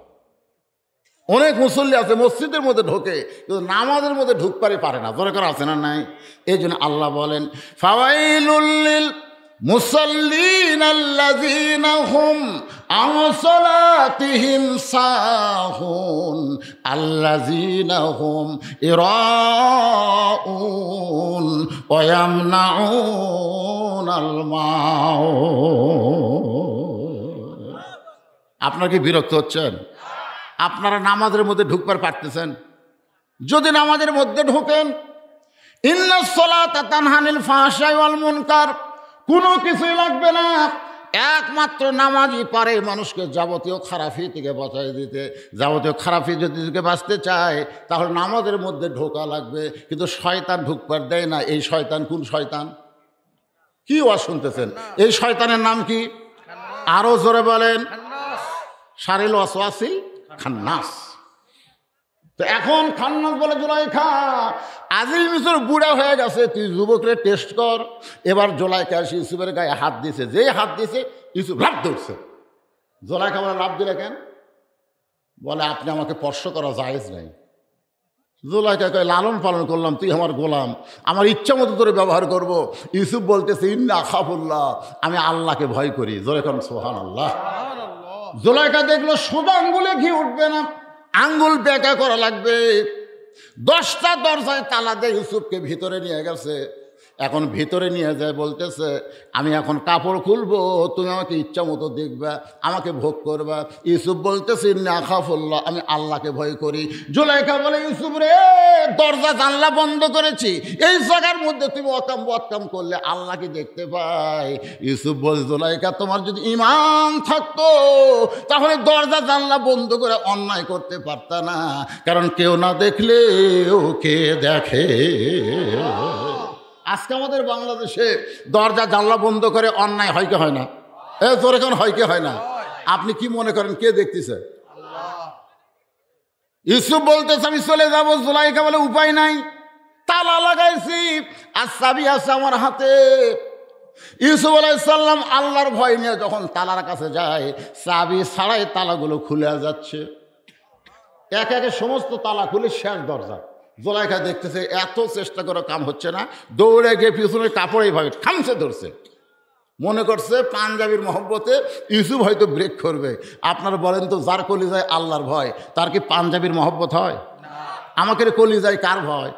অনেক মুসল্লি আছে মসজিদের মধ্যে ঢোকে কিন্তু নামাজের মধ্যে ঢুকপারে পারে না। দরকার আছে না নাই? এই জন্য আল্লাহ বলেন ফাওয়াইলুল লিল মুসাল্লিন আল্লাযীনা হুম আন সালাতিহিম সাহুন আল্লাযীনা হুম ইরাউন ওয়া ইয়ামনাউনাল মাউন। আপনারা কি বিরক্ত হচ্ছেন? আপনারা নামাজের মধ্যে ঢুকবার পারতেছেন? যদি নামাজের মধ্যে ঢোকেন, ইন্নাস সালাতা তানহা আনিল ফাহশাই ওয়াল মুনকার, কোনো কিছুই লাগবে না। একমাত্র নামাজই পারে মানুষকে যাবতীয় খারাপি থেকে বাঁচাই দিতে। যাবতীয় খারাপি যদি বাঁচতে চায় তাহলে নামাজের মধ্যে ঢোকা লাগবে। কিন্তু শয়তান ঢুকবার দেয় না। এই শয়তান কোন শয়তান? কি ওয়াজ শুনতেছেন? এই শয়তানের নাম কি? আরো জোরে বলেন। শারিল ওয়াসওয়াসিল খান্নাস। তো এখন খান্নাস বলে জুলাইখা আজিজ মিশর বুড়া হয়ে গেছে, তুই যুবকরে টেস্ট কর। এবার জুলাইখা এসে ইউসুফের গায়ে হাত দিছে, যেই হাত দিছে ইউসুফ লাফ ধরছে। জুলাইখা বলে লাফ দিলে কেন? বলে আপনি আমাকে স্পর্শ করা জায়েজ নাই। জুলাইখা কয় লালন পালন করলাম, তুই আমার গোলাম, আমার ইচ্ছা মতো করে ব্যবহার করব। ইউসুফ বলতেছে ইন্না আখাফুল্লাহ, আমি আল্লাহকে ভয় করি। জোরে কোন সুবহানাল্লাহ। জুলাইখা দেখলো সোজা আঙ্গুলে ঘি উঠবে না, আঙ্গুল বেঁকা করা লাগবে। 10টা দরজায় তালা দিয়ে ইউসুফকে ভিতরে নিয়ে গেছে। এখন ভিতরে নিয়ে যায় বলতেছে আমি এখন কাপড় খুলবো, তুমি আমাকে ইচ্ছা মতো দেখবা, আমাকে ভোগ করবা। ইউসুফ বলতেছে না খাফুল্লাহ, আমি আল্লাহকে ভয় করি। জুলাইখা বলে ইউসুফ রে, দরজা জানলা বন্ধ করেছি, এই জায়গার মধ্যে তুমি অকাম করলে আল্লাহকে দেখতে পাই। ইউসুফ বলে জুলাইখা তোমার যদি ঈমান থাকতো তাহলে দরজা জানলা বন্ধ করে অন্যায় করতে পারতা না, কারণ কেউ না দেখলে কে দেখে। আজকে আমাদের বাংলাদেশে দরজা জানলা বন্ধ করে অন্যায় হয় কি হয় না? তোর এখন হয় কি হয় না? আপনি কি মনে করেন কে দেখতেছে? ইউসুফ বলতেছে আমি চলে যাবো। জুলাইখা বলে উপায় নাই, তালা লাগাইছি আর চাবি আছে আমার হাতে। ইউসুফ আলাইহিস সালাম আল্লাহর ভয় নিয়ে যখন তালার কাছে যায়, চাবি ছাড়াই তালাগুলো খুলে যাচ্ছে। এক একে সমস্ত তালা খুলে শেষ দরজা। জুলাইখা দেখতেছে এত চেষ্টা করে কাম হচ্ছে না, দৌড়ে গিয়ে পিছনের কাপড় এইভাবে খামছে ধরছে। মনে করছে পাঞ্জাবির মহব্বতে ইউসুফ হয়তো ব্রেক করবে। আপনারা বলেন তো, যার কলিজায় আল্লাহর ভয় তার কি পাঞ্জাবির মহব্বত হয়? আমাকে কলিজায় কার ভয়?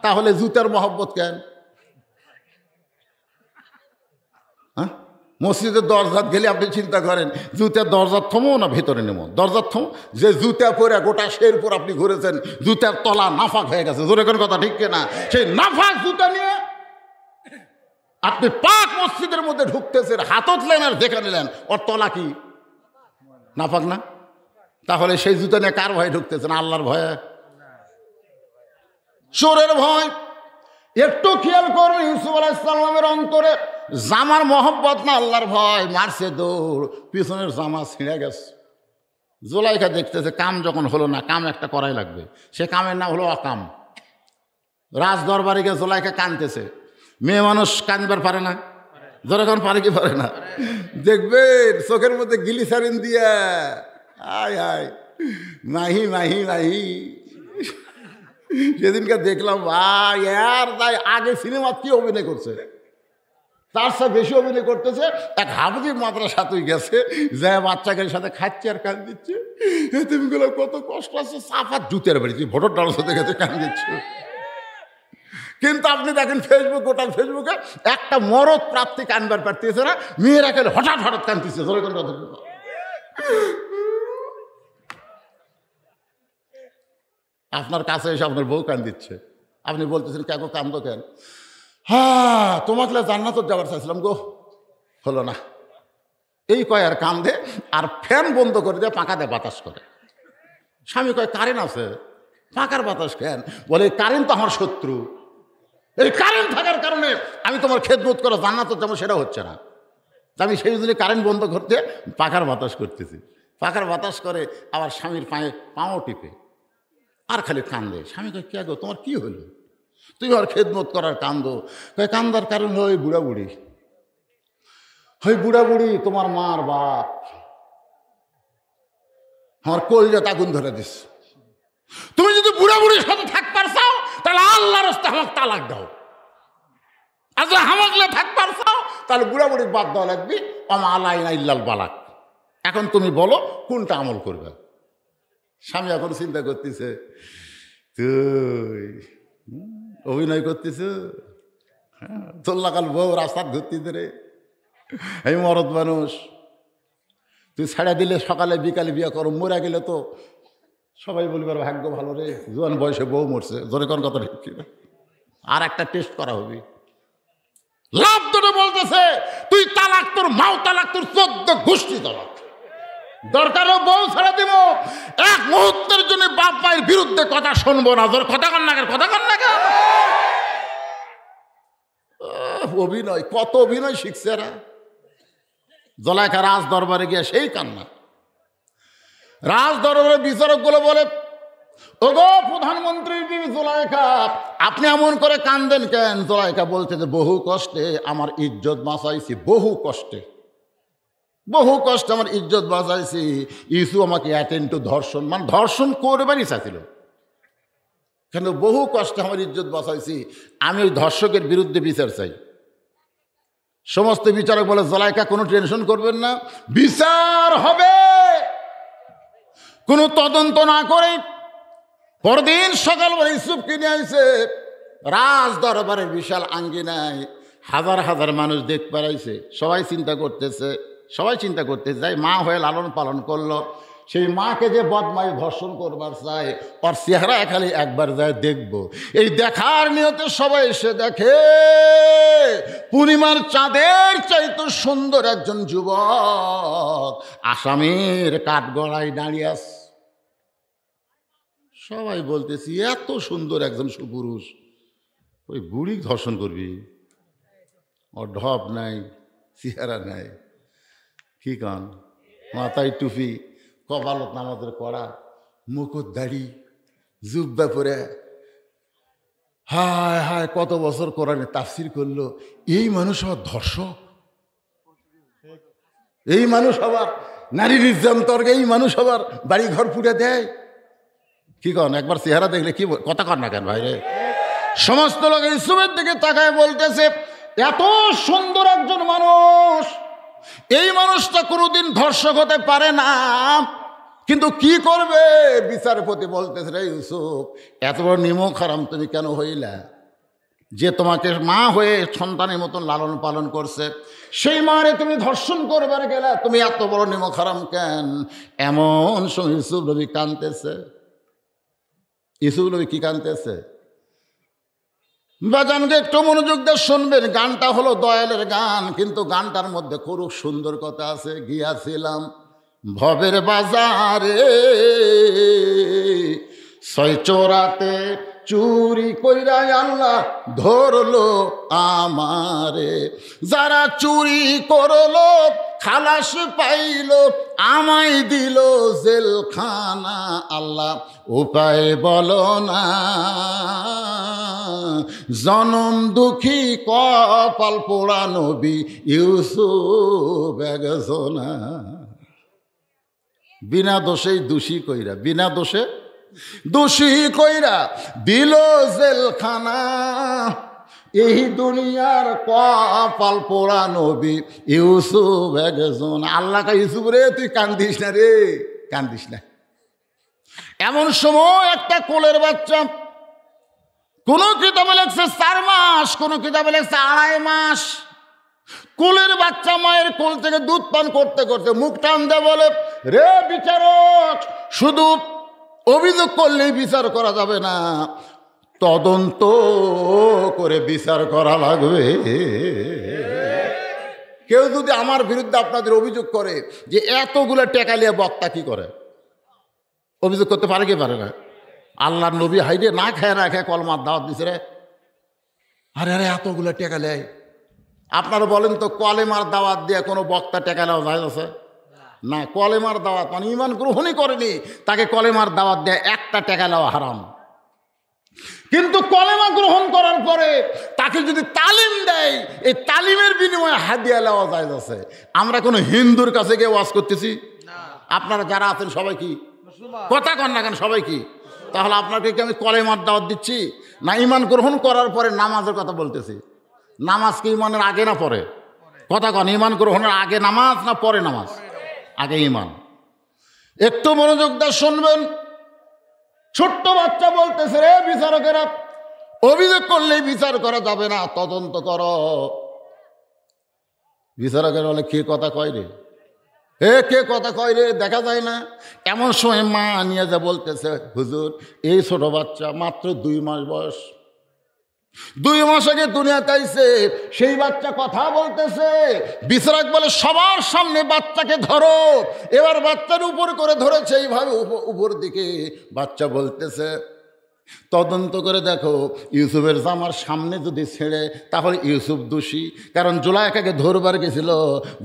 তাহলে জুতার মহব্বত কেন? হ্যাঁ, মসজিদের দরজাত গেলে আপনি চিন্তা করেন জুতার দরজার থমো না ভেতরে নেমো? দরজার থমো। যে জুতা পরে গোটা শেরপুর আপনি ঘুরেছেন, জুতার তলা নাফাক হয়ে গেছে। জোরে কোন কথা ঠিক না? সেই নাফাক জুতা নিয়ে আপনি পাক মসজিদের মধ্যে ঢুকতেছেন, হাতত লেন আর দেখে নিলেন ওর তলা কি নাফাক না? তাহলে সেই জুতা নিয়ে কার ভয়ে ঢুকতেছেন? আল্লাহর ভয়ে? চোরের ভয়? একটু খেয়াল করুন, ইউসুফ আলাইহিস সালামের অন্তরে জামার মহব্বত না আল্লাহর ভয়। মারছে দৌড়, পিছনের জামা ছিঁড়ে গেছে। জোলাইখা দেখতেছে কাম যখন হলো না, কাম একটা করাই লাগবে, সে কামের নাম হলো অকাম। রাজ দরবারে গিয়ে জোলাইখা কাঁদতেছে। মেয়ে মানুষ কাঁদবার পারে না, যখন পারে কি পারে না, দেখবেন চোখের মধ্যে গ্লিসারিন দিয়া আয় আয় মাহি মাহি মাহি। সেদিনকে দেখলাম ভাই আর তাই আগে সিনেমা কি অভিনয় করছে, তার সাথে বেশি অভিনয় করতেছে। এক হাফজি মাদ্রাসা তুই গেছে, যা বাচ্চাদের সাথে খাচ্ছে আর কান দিচ্ছে। তুমি গুলো কত কষ্ট আছে, সাফার জুতের বাড়ি, তুই ভোটার ডাল সাথে গেছে কান দিচ্ছে। কিন্তু আপনি দেখেন ফেসবুক, গোটাল ফেসবুকে একটা মরদ প্রাপ্তি কানবার পারতেছে না, মেয়েরা কেন হঠাৎ হঠাৎ কানতেছে। আপনার কাছে এসে আপনার বউ কান দিচ্ছে, আপনি বলতেছেন কেন কান্দো কেন? হ্যাঁ তোমাকে জান্নাত যাবার চাইছিলাম গো, হলো না। এই কয় আর কান্দে, আর ফ্যান বন্ধ করে দিয়ে পাখা দিয়ে বাতাস করে। স্বামী কয় কারেন্ট আছে, পাখার বাতাস কেন? বলে কারেন্ট তো আমার শত্রু, এই কারেন্ট থাকার কারণে আমি তোমার খেদমত করা জান্নাত যাবো সেটা হচ্ছে না। আমি সেই জন্য কারেন্ট বন্ধ করতে পাখার বাতাস করতেছি। পাখার বাতাস করে আবার স্বামীর পায়ে পাও টিপে আর খালি কান্দে। স্বামী কয় কে গো তোমার কি হলো, তুই আর খেদমত করার কান্দো? কয় কান্দার কারণ হলো ওই বুড়া বুড়ি, ওই বুড়া বুড়ি তোমার মার বাপ, আমার কলিজাতে আগুন ধরে দিস। তুমি যদি বুড়া বুড়ির সাথে থাকবার চাও তাহলে আল্লাহর রাস্তায় আমাকে তালাক দাও, আর যদি হামাকলে থাকবার চাও তাহলে বুড়া বুড়ির বাদ দেওয়া লাগবে। আমা আলাইনা ইল্লাল বালাক। এখন তুমি বলো কোনটা আমল করবে? স্বামী এখন চিন্তা করতেছে, তুই অভিনয় করতেছ, চল্লাকাল বউ রাস্তার ঘুরতেছে রে, এই মরদ মানুষ, তুই ছেড়ে দিলে সকালে বিকালে বিয়ে করো, মরে গেলে তো সবাই বলবে ভাগ্য ভালো রে, জোয়ান বয়সে বউ মরছে, জোরে কোন কথা ঠিক। আর একটা টেস্ট করা হবে। লাভ ধরে বলতেছে তুই তালাক, তোর মাও তালাক, তোর 14 গোষ্ঠী তালাক, দরকারও বউ ছেড়ে দিব, এক মুহূর্তের জন্য বাপ মায়ের বিরুদ্ধে কথা শুনবো না। তোর কথা কন না, কথা কন না। অভিনয়, কত অভিনয় শিখছে এরা। জোলাইখা রাজ দরবারে গিয়ে সেই কান্না। রাজ দরবারের বিচারক গুলো বলে, ওগো প্রধানমন্ত্রীর বিবি জোলাইখা, আপনি এমন করে কান্দেন কেন? জোলাইখা বলছে যে বহু কষ্টে আমার ইজ্জত বাঁচাইছি, বহু কষ্টে, বহু কষ্টে আমার ইজ্জত বাঁচাইছি। ইসু আমাকে অ্যাটেন্ড টু ধর্ষণ, মানে ধর্ষণ করবারই চাইছিল, কিন্তু বহু কষ্টে আমার ইজ্জত বাঁচাইছি, আমি ওই ধর্ষকের বিরুদ্ধে বিচার চাই। সমস্ত বিচারক বলে, জোলাইখা কোনো টেনশন করবেন না, বিচার হবে। কোনো তদন্ত না করে পরদিন সকালবেলা ইউসুফকে নিয়ে আইছে রাজ দরবারের বিশাল আঙ্গিনায়, হাজার হাজার মানুষ দেখ পারাইছে। সবাই চিন্তা করতেছে যাই মা হয়ে লালন পালন করলো, সেই মাকে যে বদমাই ধর্ষণ করবার চায়, ওর চেহারা খালি একবার যায় দেখব। এই দেখার নিয়তে সবাই এসে দেখে পূর্ণিমার চাঁদের চাইতে সুন্দর একজন যুবক আসামির কাঠগড়ায় দাঁড়িয়ে আছে। সবাই বলতেছি এত সুন্দর একজন সুপুরুষ, ওই বুড়ি ধর্ষণ করবি? ওর ঢপ নাই, চেহারা নাই, কি কান, মাথায় টুপি, কপালত নামাজের করা, মুকুট দাড়ি, জুব্বা পরে, হায় হায় কত বছর কোরআনে তাফসির করলো। এই মানুষ আবার ধর্ষক, এই মানুষ আবার নারী নির্যাতন, এই মানুষ আবার বাড়ি ঘর পুড়ে দেয়। কি কন, একবার চেহারা দেখলে কি কথা কন না কেন ভাই রে? সমস্ত লোক ইউসুফের দিকে তাকায় বলতেছে এত সুন্দর একজন মানুষ, এই মানুষটা কোনোদিন ধর্ষক হতে পারে না। কিন্তু কি করবে? বিচারপতি বলতেছে, রে ইউসুফ, এত বড় নিমক হারাম তুমি কেন হইলা? যে তোমাকে মা হয়ে সন্তানের মতন লালন পালন করছে, সেই মারে তুমি ধর্ষণ করবার গেলে, তুমি এত বড় নিমক হারাম কেন? এমন সময় ইউসুফ নবী কাঁদতেছে। ইউসুফ নবী কি কাঁদতেছে? বাজানকে একটু মনোযোগ দিয়ে শুনবেন। গানটা হলো দয়ালের গান, কিন্তু গানটার মধ্যে খুব সুন্দর কথা আছে। গিয়াছিলাম ভবের বাজারে, ছয় চোরাতে চুরি কইরা আল্লাহ ধরলো আমারে। যারা চুরি করলো খালাস পাইল, আমায় দিল জেলখানা। আল্লাহ উপায় বলো না, জনম দুঃখী কপাল পোড়া নবী ইউসুফ একজনা। বিনা দোষেই দোষী কইরা, বিনা দোষে দোষী কইরা দিল জেলখানা। এই দুনিয়ার কপাল পোড়া নবী ইউসুফ একজন। আল্লাহ কা ইউসুফ রে তুই কান্দিস না রে, কান্দিস না। এমন সময় একটা কোলের বাচ্চা, কোন কিতাবে লেখছে 4 মাস, কোন কিতাবে লেখছে 2.5 মাস, কোলের বাচ্চা মায়ের কোল থেকে দুধ পান করতে করতে মুখ টান দিয়ে বলে, রে বিচারক, শুধু অভিযোগ করলেই বিচার করা যাবে না, তদন্ত করে বিচার করা লাগবে। কেউ যদি আমার বিরুদ্ধে আপনাদের অভিযোগ করে যে এতগুলো টেকা নিয়ে বক্তা কি করে, অভিযোগ করতে পারে কি পারে না? আল্লাহর নবী হাইরে না খায় না খায় কলমার দাওয়াত দিছে রে। আরে আরে এতগুলো টেকা নেয়। আপনারা বলেন তো কলেমার দাওয়াত দিয়ে কোনো বক্তা টেকা নেওয়া যায় আছে না? কলেমার দাওয়াত মানে ঈমান গ্রহণই করেনি, তাকে কলেমার দাওয়াত দেয় একটা টেকা নেওয়া হারাম। কিন্তু কলেমা গ্রহণ করার পরে তাকে যদি তালিম দেয়, এই তালিমের বিনিময়ে হাদিয়া নেওয়া যায় আছে। আমরা কোনো হিন্দুর কাছে গিয়ে ওয়াজ করতেছি? আপনারা যারা আছেন সবাই কি কথা কন না কেন? সবাই কি? তাহলে আপনাকে কি আমি কলেমার দাওয়াত দিচ্ছি না ঈমান গ্রহণ করার পরে নামাজের কথা বলতেছি? নামাজ কি ঈমানের আগে না পরে? কথা কন, ঈমান গ্রহণের আগে নামাজ না পরে নামাজ? আগে ঈমান। একটু মনোযোগ দিয়ে শুনবেন। ছোট্ট বাচ্চা বলতেছে, রে বিচারকেরা, অভিযোগ করলেই বিচার করা যাবে না, তদন্ত করো। বিচারকের বলে, কে কথা কয় রে? কে কথা কয় রে? দেখা যায় না। এমন সময় মা নিয়ে যা বলতেছে, হুজুর এই ছোট বাচ্চা মাত্র 2 মাস বয়স, 2 মাস আগে দুনিয়াতে আইছে, সেই বাচ্চা কথা বলতেছে। বিচারক বলে, সবার সামনে বাচ্চাকে ধরো। এবার বাচ্চার উপর করে ধরেছে, এইভাবে উপর দিকে বাচ্চা বলতেছে, তদন্ত করে দেখো ইউসুফের জামার সামনে যদি ছেড়ে তাহলে ইউসুফ দোষী, কারণ জুলাইকাকে ধরবার গেছিল,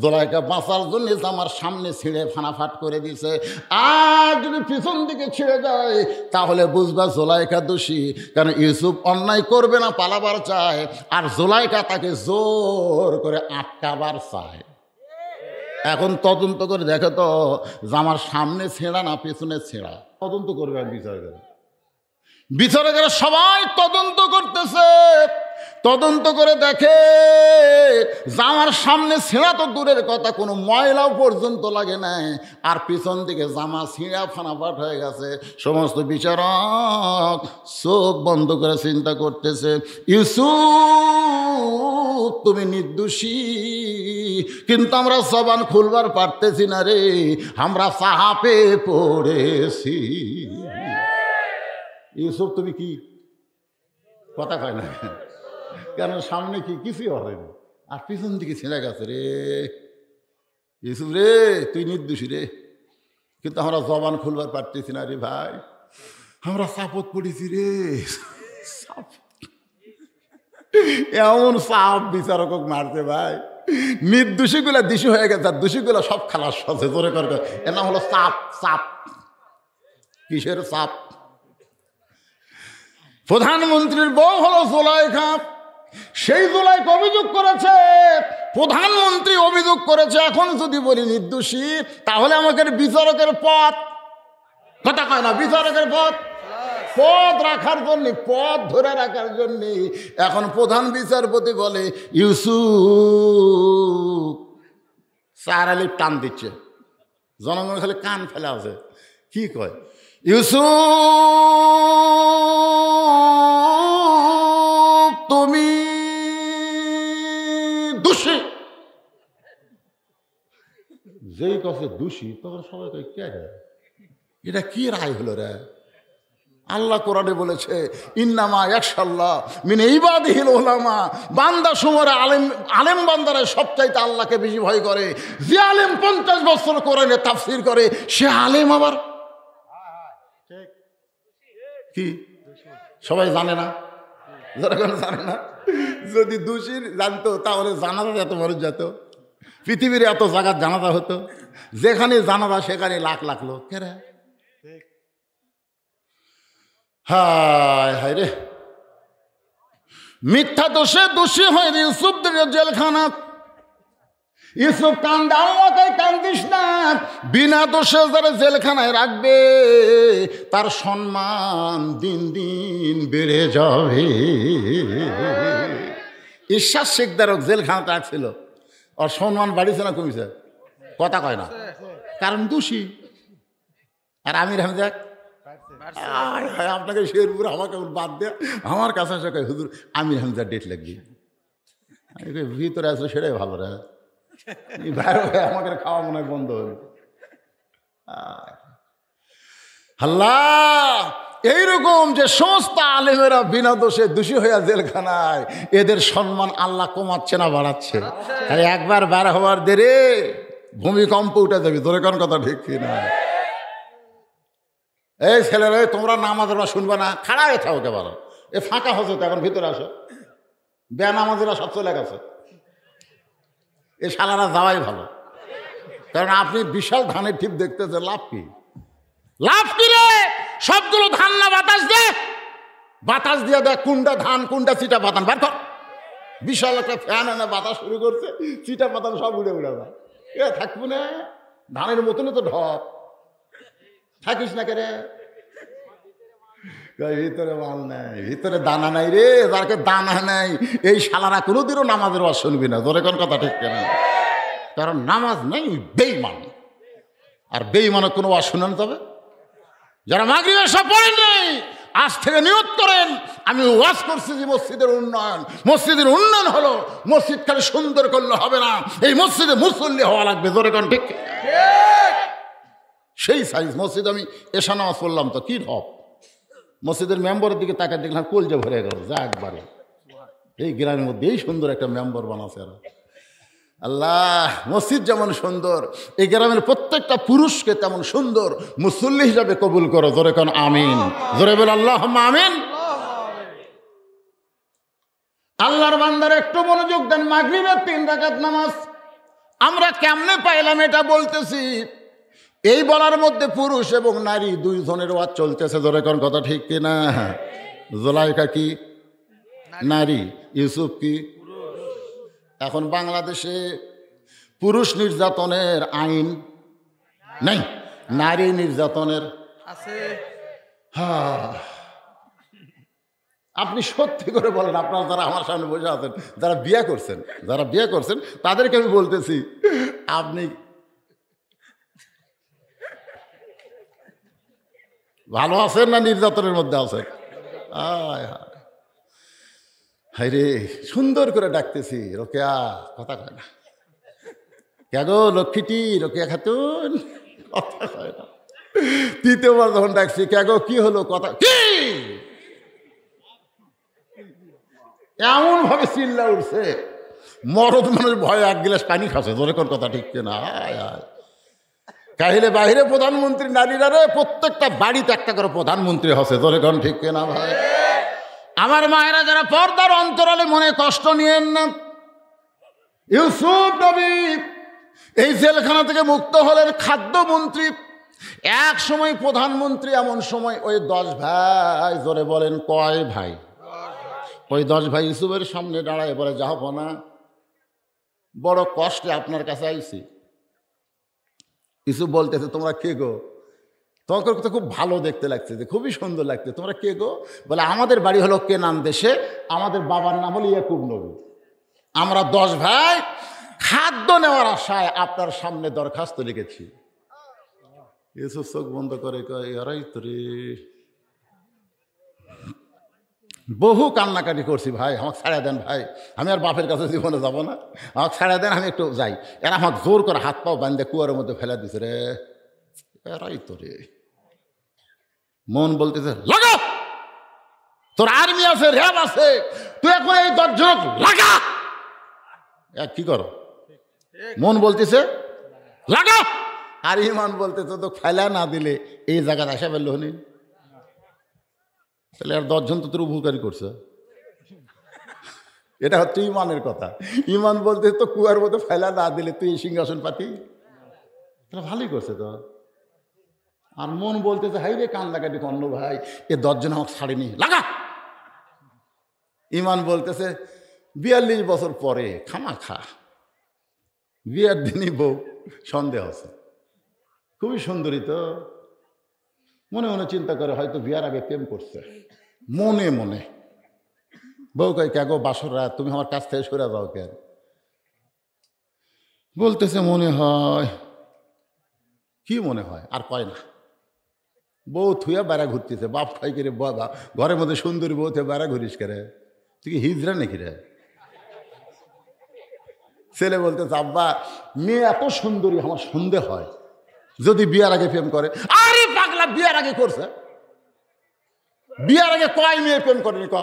জুলাইকা বাঁচার জন্য জামার সামনে ছিঁড়ে ফানাফাট করে দিছে। আর যদি পিছন দিকে ছিঁড়ে যায় তাহলে বুঝবা জুলাইকা দোষী, কারণ ইউসুফ অন্যায় করবে না, পালাবার চায়, আর জুলাইকা তাকে জোর করে আটকাবার চায়। এখন তদন্ত করে দেখো তো জামার সামনে ছেঁড়া না পেছনে ছেঁড়া, তদন্ত করবে আর বিচারকেরা। বিচারকেরা সবাই তদন্ত করতেছে। তদন্ত করে দেখে জামার সামনে ছেঁড়া তো দূরের কথা, কোনো ময়লাও পর্যন্ত লাগে নাই, আর পিছন দিকে জামা ছিঁড়া ফানাফাট হয়ে গেছে। সমস্ত বিচারক চোখ বন্ধ করে চিন্তা করতেছে, ইউসুফ তুমি নির্দোষী, কিন্তু আমরা জবান খুলবার পারতেছি না রে, আমরা চাপে পড়েছি। ইউসুফ তুমি কি কথা কয় না কেন? সামনে কি কিছুই হবে না, আর পিছন দিকে ছেড়ে গেছে রে। ইউসুফ রে তুই নির্দোষী রে, কিন্তু আমরা জবান খুলবার পারতেছি না রে ভাই, আমরা চাপত পড়েছি রে। এমন চাপ বিচারক মারছে ভাই, নির্দোষীগুলা দোষী হয়ে গেছে, আর দোষীগুলা সব খালাস হচ্ছে। জোরে করে এর নাম হলো চাপ। চাপ কিসের চাপ? প্রধানমন্ত্রীর বউ হলো জুলাইখা, সেই জুলাইখা অভিযোগ করেছে, প্রধানমন্ত্রী অভিযোগ করেছে। এখন যদি বলি নির্দোষী, তাহলে আমাকে বিচারকের পদ, কথা কয় না, বিচারকের পদ রাখার জন্য, পদ ধরে রাখার জন্য এখন প্রধান বিচারপতি বলে ইউসুফ। স্যার আলী টান দিচ্ছে, জনগণ খালি কান ফেলা আছে। কি কয়? ইউসুফ তুমি দোষী। যেই কাছে দোষী তখন সবাই কয় কে রে, এটা কি রায় হলো রে? আল্লাহ কোরআনে বলেছে, ইন্নামা ইয়াখশাল্লাহ মিন ইবাদিহিল উলামা, বান্দা সমরে আলেম বান্দারা সবচাইতে আল্লাহকে বেশি ভয় করে। যে আলেম 50 বছর কোরআনে তাফসীর করে, সে আলেম আবার কি সবাই জানে না? জানে না। যদি দোষী জানতো তাহলে জানা যেত, মানুষ যেত। পৃথিবীর এত জায়গার জানাজা হতো, যেখানে জানাজা সেখানে লাখ লাখ লোক। কেরা হায় হায় রে, মিথ্যা দোষে দোষী হয় ইউসুফ জেলখানা। ইউসুফ কান্দে, আল্লাহকে কান্দিস না, বিনা দোষে যারা জেলখানায় রাখবে তার সম্মান দিন দিন বেড়ে যাবে। ঈশ্বর শেখদারক জেলখানাতে রাখছিল, আর সম্মান বাড়িছে না কমিছে? কথা কয় না, কারণ দোষী। আর আমির হামজাক আপনাকে শেরপুর আমাকে বাদ দেয়, আমার কাছে আসে হুজুর আমির হামজার ডেট লাগবে। ভিতরে আসলে সেটাই ভালো রে, বাইরে আমাকে খাওয়া মনে হয় বন্ধ হল। আল্লাহ, এইরকম যে সমস্ত আলেমেরা বিনা দোষে দোষী হইয়া জেলখানায়, এদের সম্মান আল্লাহ কমাচ্ছে না বাড়াচ্ছে? আরে একবার বার হওয়ার দেরে ভূমিকম্প উঠে যাবে। তোর কোন কথা ঠিক কিনা? এই ছেলেরা, তোমরা নামাজেরা শুনবে না, খাড়া হয়ে থাকো কেবল। এ ফাঁকা হচ্ছে তো, এখন ভিতরে আসো। বেনামাজিরা সব চলে গেছে, এ শালারা যাওয়াই ভালো। কারণ আপনি বিশাল ধানের ঠিক দেখতেছে, লাভ কি? লাভ কি রে? সবগুলো ধান না বাতাস দে, বাতাস দিয়ে দেখ কোনটা ধান কোনটা চিটা পাতান বার কর। বিশাল একটা ফ্যান এনে বাতাস শুরু করছে, চিটা পাতান সব উড়ে উড়ে যায়। এ থাকবো না, ধানের মতনই তো ঢপ। থাকিস না কে রে? ভিতরে মাল নাই, ভিতরে দানা নাই রে। যারকে দানা নাই এই শালারা কোনোদিনও নামাজের ওয়াজ শুনবি না। তোর কোন কথা ঠিক কেন? কারণ নামাজ নেই, বেঈমান। আর বেঈমানের কোনো ওয়াজ শুনানো যাবে? যারা মাগরিবের সব পড়েন নেই, আজ থেকে নিয়ত করেন, আমি ওয়াজ করছি যে মসজিদের উন্নয়ন। মসজিদের উন্নয়ন হলো, মসজিদ খালি সুন্দর করলে হবে না, এই মসজিদে মুসল্লি হওয়া লাগবে। তোর কোন ঠিক? সেই সাইজ মসজিদ। আমি এশা নামাজ পড়লাম তো কি ঢপ, মসজিদের মেম্বরের দিকে তাকে দেখলাম কলজে ভরে গেল। যা একবারে এই গ্রামের মধ্যে এই সুন্দর একটা মেম্বর বানাচ্ছে এরা। আল্লাহ, মসজিদ যেমন সুন্দর, এই গ্রামের প্রত্যেকটা পুরুষকে তেমন সুন্দর মুসল্লি হিসাবে কবুল করো। জোরে কোন আমিন, জোরে বল আল্লাহুম্মা আমিন। আল্লাহর বান্দারা একটু মনোযোগ দেন। মাগরিবের 3 রাকাত নামাজ আমরা কেমনে পাইলাম এটা বলতেছি। এই বলার মধ্যে পুরুষ এবং নারী দুইজনের ওয়াজ চলতেছে। জোরে কোন কথা ঠিক কিনা? জুলাইখা কি নারী, ইউসুফ কি? এখন বাংলাদেশে পুরুষ নির্যাতনের আইন নেই, নারী নির্যাতনের আছে। আপনি সত্যি করে বলেন, আপনারা যারা আমার সামনে বসে আছেন, যারা বিয়ে করছেন তাদেরকে আমি বলতেছি, আপনি ভালো আছেন না নির্যাতনের মধ্যে আছেন? হাই রে, সুন্দর করে ডাকতেছি, রোকেয়া কথা কয় না। কে গো লক্ষ্মীটি, রোকেয়া খাতুন, কথা কয় না। 3য়বার যখন ডাকছি, কে গো কি হলো, কথা কি? এমন ভাবে চিল্লা উঠছে, মরদ মানুষ ভয়ে 1 গ্লাস পানি খাচ্ছে। জোরে কোন কথা ঠিক কিনা? কাহিলে বাহিরে প্রধানমন্ত্রী নারীরা রে, প্রত্যেকটা বাড়িতে একটা করে প্রধানমন্ত্রী হচ্ছে। জোরে কোন ঠিক কিনা ভাই? আমার মায়েরা যারা পর্দার অন্তরালে মনে কষ্ট নিয়েন না, ইউসুফ নবী এই জেলখানা থেকে মুক্ত হলেন খাদ্যমন্ত্রী। এক সময় প্রধানমন্ত্রী, এমন সময় ওই 10 ভাই, জোরে বলেন কয় ভাই? ওই 10 ভাই ইউসুফের সামনে দাঁড়ায় বলে, জাহাপনা বড় কষ্টে আপনার কাছে আইছি। ইউসুফ বলতেছে, তোমরা কে গো? তোমাকে তো খুব ভালো দেখতে লাগছে, খুবই সুন্দর লাগছে, তোমরা কে গো? বলে, আমাদের বাড়ি হলো কেনান দেশে, আমাদের বাবার নাম হলো ইয়াকুব নবী। আমরা 10 ভাই খাদ্য নেওয়ার আশায় আপনার সামনে দরখাস্ত লিখেছি। ইউসুফ চোখ বন্ধ করে কয়, এরাই তো রে, বহু কান্নাকাটি করছি ভাই, আমাকে ছাড়া দেন ভাই, আমি আর বাপের কাছে জীবনে যাব না, আমাকে ছাড়া দেন, আমি একটু যাই। এরা আমাকে জোর করে হাত পাও বান্ধে কুয়ারের মধ্যে ফেলে দিছে রে। এরাই তো রে। মন বলতেছে, লাগা, তোর আর্মি আছে, র্যাব আছে, তুই এখন এই 10 জন লাগা। কি করো? মন বলতেছে লাগা, আর ইমান বলতেছে তো ফেলা না দিলে এই জায়গায় আসা পেল হনি। তাহলে আর 10 জন তো তোর উপকারী করছে। এটা হচ্ছে ইমানের কথা। ইমান বলতে তো কুয়ার মতো ফেলা না দিলে তুই এই সিংহাসন পাতি, তাহলে ভালোই করছে তো। আর মন বলতেছে হাই রে কান লাগাটি অন্য ভাই, এ 10 জন আমাকে ছাড়েনি, লাগা। ইমান বলতেছে 42 বছর পরে খামা খা, বিয়ার দিনই বউ সন্দেহ আছে, খুবই সুন্দরী তো। মনে মনে চিন্তা করে হয়তো বিয়ার আগে প্রেম করছে, মনে মনে। বউ কয় কে গো বাসর রাত, তুমি আমার কাছ থেকে সরে যাও কেন? বলতেছে মনে হয়। কি মনে হয়? আর কয় না। বউ থুয়া বেড়া ঘুরতেছে, বাপ খাই করে বাবা ঘরের মধ্যে সুন্দরী বউ থেকে বেড়া ঘুরিস করে, তুই কি হিজড়া নাকি রে? ছেলে বলতেছে আব্বা মেয়ে এত সুন্দরী আমার সন্দেহ হয় যদি বিয়ার আগে প্রেম করে। আরে পাগলা, বিয়ার আগে করছে? বিয়ার আগে কয় মেয়ে প্রেম করেনি? ক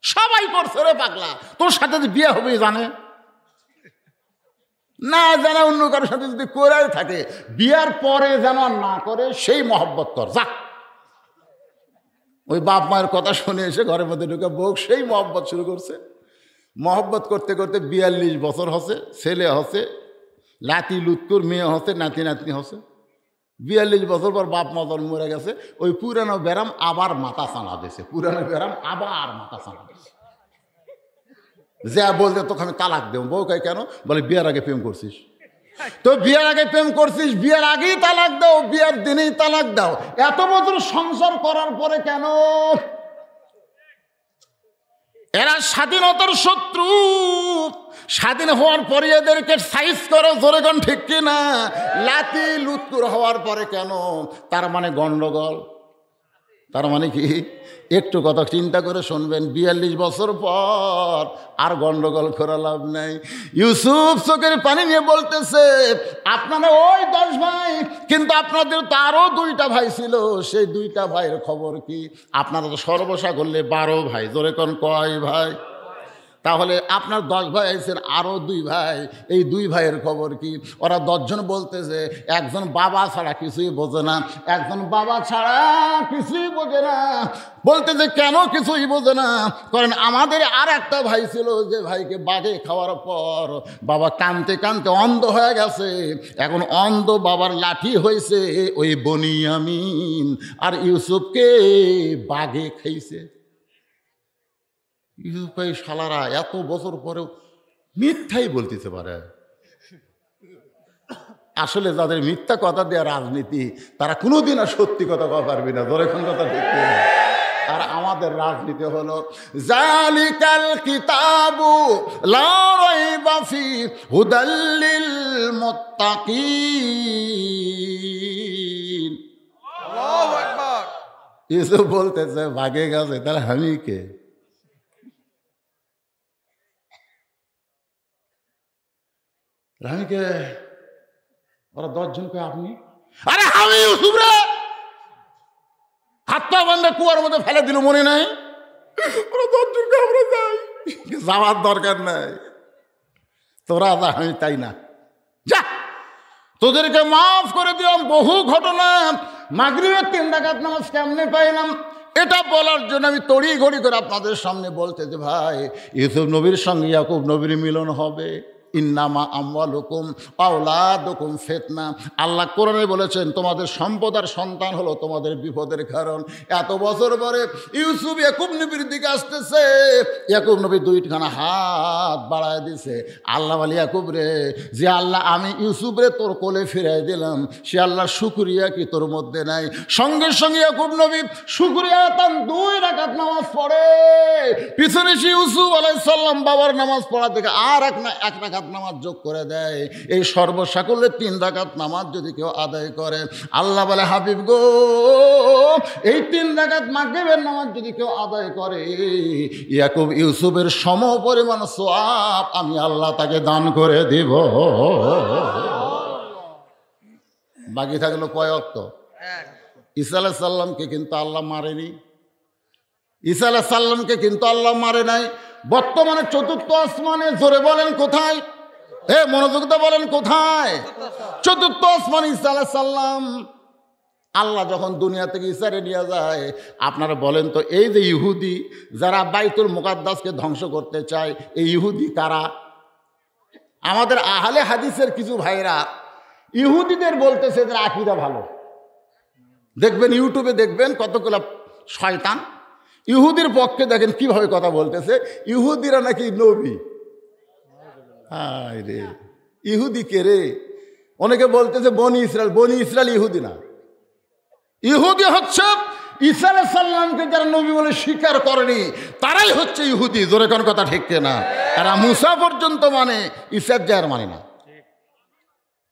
সবাই করছে রে পাগলা। তোর সাথে যে বিয়ে হবে জানে না, জানা অন্য কারোর সাথে যদি করে থাকে, বিয়ার পরে যেন না করে সেই মহব্বত কর যা। ওই বাপ মায়ের কথা শুনে এসে ঘরের মধ্যে ঢুকে বউ সেই মহব্বত শুরু করছে। মহব্বত করতে করতে 42 বছর হসে, ছেলে হসে, লাতি লুৎকুর মেয়ে হসে, নাতি নাতনি হসে। 42 বছর পর বাপ মা মরে গেছে। ওই পুরানো ব্যারাম আবার মাথা চানা দিয়েছে, পুরানো ব্যারাম আবার মাথা চানা দিয়েছে। যা বলতে তোকে আমি তালাক দেব। বউ কয় কেন? বলে বিয়ার আগে প্রেম করছিস তো, বিয়ার আগে প্রেম করছিস, বিয়ার আগেই তালাক দাও, বিয়ার দিনেই তালাক দাও। এত বছর সংসার করার পরে কেন? এরা স্বাধীনতার শত্রু। স্বাধীন হওয়ার পরে এদেরকে সাইজ করো, জোরে গান ঠিক কিনা? লাতি লুৎকুর হওয়ার পরে কেন? তার মানে গন্ডগোল। তার মানে কি? একটু কথা চিন্তা করে শুনবেন, 42 বছর পর আর গন্ডগোল করে লাভ নাই। ইউসুফ চোখের পানি নিয়ে বলতেছে আপনারা ওই 10 ভাই, কিন্তু আপনাদের তো আরও 2টা ভাই ছিল, সেই 2টা ভাইয়ের খবর কি? আপনারা তো সর্বসাগরলে 12 ভাই, জোরে কোন কয় ভাই? তাহলে আপনার 10 ভাই আছেন, আরও 2 ভাই, এই 2 ভাইয়ের খবর কি? ওরা 10 জন বলতেছে একজন বাবা ছাড়া কিছুই বোঝে না, একজন বাবা ছাড়া কিছুই বোঝে না। বলতেছে কেন কিছুই বোঝে না? কারণ আমাদের আর একটা ভাই ছিল, যে ভাইকে বাঘে খাওয়ার পর বাবা কানতে কানতে অন্ধ হয়ে গেছে। এখন অন্ধ বাবার লাঠি হয়েছে ওই বনিয়ামিন, আর ইউসুফকে বাঘে খাইছে। ইউসুফ ভাই শালারা এত বছর পরেও মিথ্যাই বলতেছে পারে। আসলে যাদের মিথ্যা কথা দেওয়া রাজনীতি, তারা কোনোদিন আর সত্যি কথা কওয়া পারবি না, ধরে কোন কথা ঠিক না। আর আমাদের রাজনীতি হলো জালিকাল কিতাবু লা রাইবা ফি হুদাল লিল মুত্তাকিন। আল্লাহু আকবার। ইউসুফ বলতেছে ভাগে গেছে, তাহলে আমি কে? রানীকে ওরা 10 জনকে আপনি, আরে আমি ইউসুফ রে, হাত পা বান্ধে কুয়ার মধ্যে ফেলে দিল, মনে নাই? ওরা 10 জনকে আমরা যাই, যাওয়ার দরকার নাই, তোরা যা, আমি তাই না, যা তোদেরকে মাফ করে দিলাম। বহু ঘটনা, মাগরিবের 3 রাকাত নামাজ কেমনে পাইলাম, এটা বলার জন্য আমি তড়ি ঘড়ি করে আপনাদের সামনে বলতে যে ভাই, ইউসুফ নবীর সঙ্গে ইয়াকুব নবীর মিলন হবে। ইন্নামা আমওয়ালুকুম আওলাদুকুম ফিতনা। আল্লাহ কোরআনে বলেছেন তোমাদের সম্পদ আর সন্তান হলো তোমাদের বিপদের কারণ। এত বছর পরে ইউসুফ ইয়াকুব নবীর দিকে আসতেছে, ইয়াকুব নবী 2খানা হাত বাড়ায় দিছে। আল্লাহ বলে ইয়াকুব রে, যে আল্লাহ আমি ইউসুফ রে তোর কোলে ফিরাই দিলাম, সে আল্লাহ শুকরিয়া কি তোর মধ্যে নাই? সঙ্গে সঙ্গে ইয়াকুব নবী শুকরিয়া তান 2 রাকাত নামাজ পড়ে। পিছনে সে ইউসুফ আলাইহিস সালাম বাবার নামাজ পড়া থেকে আর এক রাকাত নামাজ যোগ করে দেয়। এই সর্বসাকুল্যে 3 রাকাত নামাজ যদি কেউ আদায় করে, আল্লাহ বলে হাবিব গো, এই 3 রাকাত মাগরিবের নামাজ যদি কেউ আদায় করে, ইয়াকুব ইউসুফের সম পরিমাণ সওয়াব আমি আল্লাহ তাকে দান করে দিব। বাকি থাকলো কয় ওয়াক্ত? ঈসা আলাইহিস সালামকে কিন্তু আল্লাহ মারেনি, ঈসা আলাইহিস সালামকে কিন্তু আল্লাহ মারে নাই। বর্তমানে 4র্থ আসমানে, জোরে বলেন কোথায়? মনোযোগ দিয়ে বলেন কোথায়? 4র্থ আসমানে ঈসা আলাইহিস সালাম। আল্লাহ যখন দুনিয়া থেকে ঈসারে নিয়ে যায়, আপনারা বলেন তো এই যে ইহুদি যারা বাইতুল মুকাদ্দাসকে ধ্বংস করতে চায়, এই ইহুদি কারা? আমাদের আহলে হাদিসের কিছু ভাইরা ইহুদিদের বলতেছে যে আকীদা ভালো। দেখবেন ইউটিউবে দেখবেন কতগুলো শয়তান ইহুদির পক্ষে, দেখেন কিভাবে কথা বলতেছে। ইহুদিরা নাকি নবী। হায় রে, ইহুদি কে রে? অনেকে বলতেছে বনি ইসরায়েল। বনি ইসরায়েল ইহুদি না, ইহুদি হচ্ছে ঈসা আলাইহিস সালামকে যারা নবী বলে স্বীকার করেনি তারাই হচ্ছে ইহুদি। জোরে কোন কথা ঠিক না? এরা মুসা পর্যন্ত মানে, ঈসার জায়ের মানে না,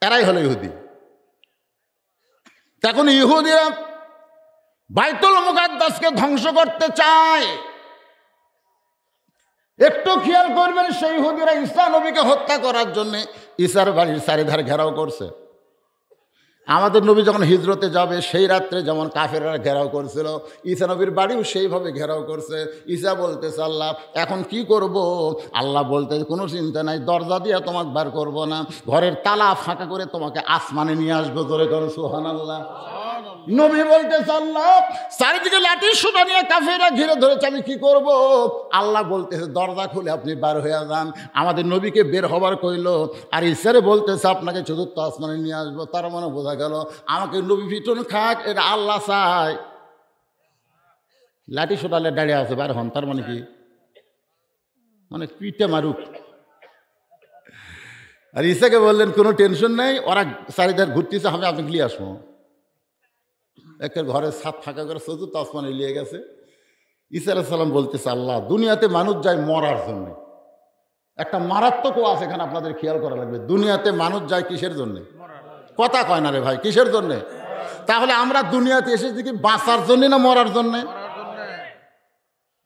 এরাই হলো ইহুদি। তখন ইহুদিরা বাইতুল মুকাদ্দাসকে ধ্বংস করতে চায়। একটু খেয়াল করবেন, সেই ইহুদিরা ঈসা নবীকে হত্যা করার জন্য ঈসার বাড়ির চারিধারে ঘেরাও করছে। আমাদের নবী যখন হিজরতে যাবে সেই রাত্রে যেমন কাফেররা ঘেরাও করছিল, ঈসা নবীর বাড়িও সেইভাবে ঘেরাও করছে। ঈসা বলতেছে আল্লাহ এখন কি করব? আল্লাহ বলতেছে কোনো চিন্তা নাই, দরজা দিয়ে তোমাকে বার করব না, ঘরের তালা ফাঁকা করে তোমাকে আসমানে নিয়ে আসবো। ধরে করো সুবহানাল্লাহ। নবী বলতেছে আল্লাহ চারিদিকে লাঠি সোটা নিয়ে কাফেররা ঘিরে ধরেছে, আমি কি করব? আল্লাহ বলতেছে দরজা খুলে আপনি বার হয়ে যান। আমাদের নবীকে বের হবার কইল, আর ঈশ্বরে বলতেছে আপনাকে চতুর্থ আসমানে নিয়ে আসবো। তার মানে বোঝা গেল আমাকে নবী পিটন খাক, এটা আল্লাহ চায়। লাঠি সোটালে দাঁড়িয়ে আছে, বার হন, তার মানে কি? মানে পিঠে মারুক। আর ঈসাকে বললেন কোনো টেনশন নেই, ওরা চারিদার ঘুরতেছে, আমি আপনাকে নিয়ে আসবো। একটা ঘরের ছাদ ফাঁকা করে চতুর্থ আসমানে নিয়ে গেছে। ঈসা আলাইহিস সালাম বলতেছে আল্লাহ দুনিয়াতে মানুষ যায় মরার জন্য। একটা মারাত্মক আছে এখানে আপনাদের খেয়াল করা লাগবে। দুনিয়াতে মানুষ যায় কিসের জন্যে? কথা কয় না রে ভাই, কিসের জন্যে? তাহলে আমরা দুনিয়াতে এসেছি কি বাঁচার জন্যে না মরার জন্যে?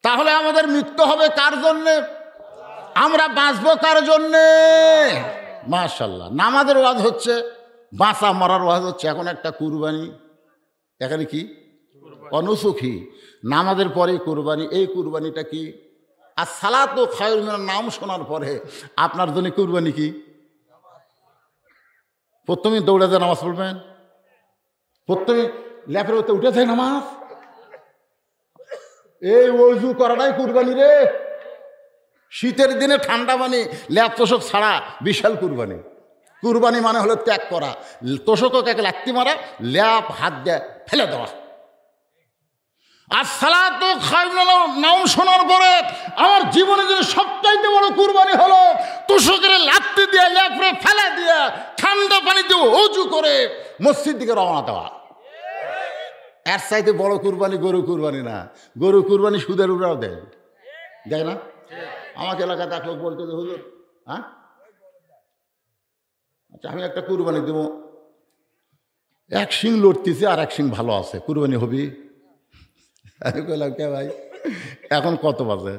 তাহলে আমাদের মৃত্যু হবে কার জন্যে? আমরা বাঁচবো কার জন্যে? মাশাআল্লাহ, নামাজের ওয়াজ হচ্ছে, বাঁচা মরার ওয়াজ হচ্ছে। এখন একটা কুরবানি, এখানে কি অনুসুখী, নামাজের পরে কুরবানি। এই কুরবানিটা কি? আর সালাতু খায়রুম মিনান নাম শোনার পরে আপনার জন্য কুরবানি কি? প্রথমে দৌড়ে যায় নামাজ পড়বেন, প্রথমে ল্যাপের ওতে উঠে যায় নামাজ। এই ওযু করাটাই কুরবানি রে। শীতের দিনে ঠান্ডা পানি ল্যাপ তোষক ছাড়া বিশাল কুরবানি। কুরবানি মানে হলো ত্যাগ করা, তোষককে এক লাত্তি মারা, ল্যাপ হাত দিয়ে ফেলে দেওয়া। আর সালাতু খায়রুম মিনান নাম শোনার পরে আমার জীবনে যে সবচাইতে বড় কুরবানি হলো তোষকের লাত্তি দিয়ে ল্যাপরে ফেলে দিয়ে ঠান্ডা পানি দিয়ে ওযু করে মসজিদ দিকে রওনা দেওয়া। এর চাইতে বড় কুরবানি গরু কুরবানি না। গরু কুরবানি সুদের উপরেও দেয়, দেয় না? আমাকে এলাকাতে এক লোক বলতে হুজুর, হ্যাঁ আচ্ছা আমি একটা কুরবানি দেবো, এক শিং লড়তেছে আর এক শিং ভালো আছে, কুরবানি হবি? আমি বললাম কে ভাই এখন কত বাজে?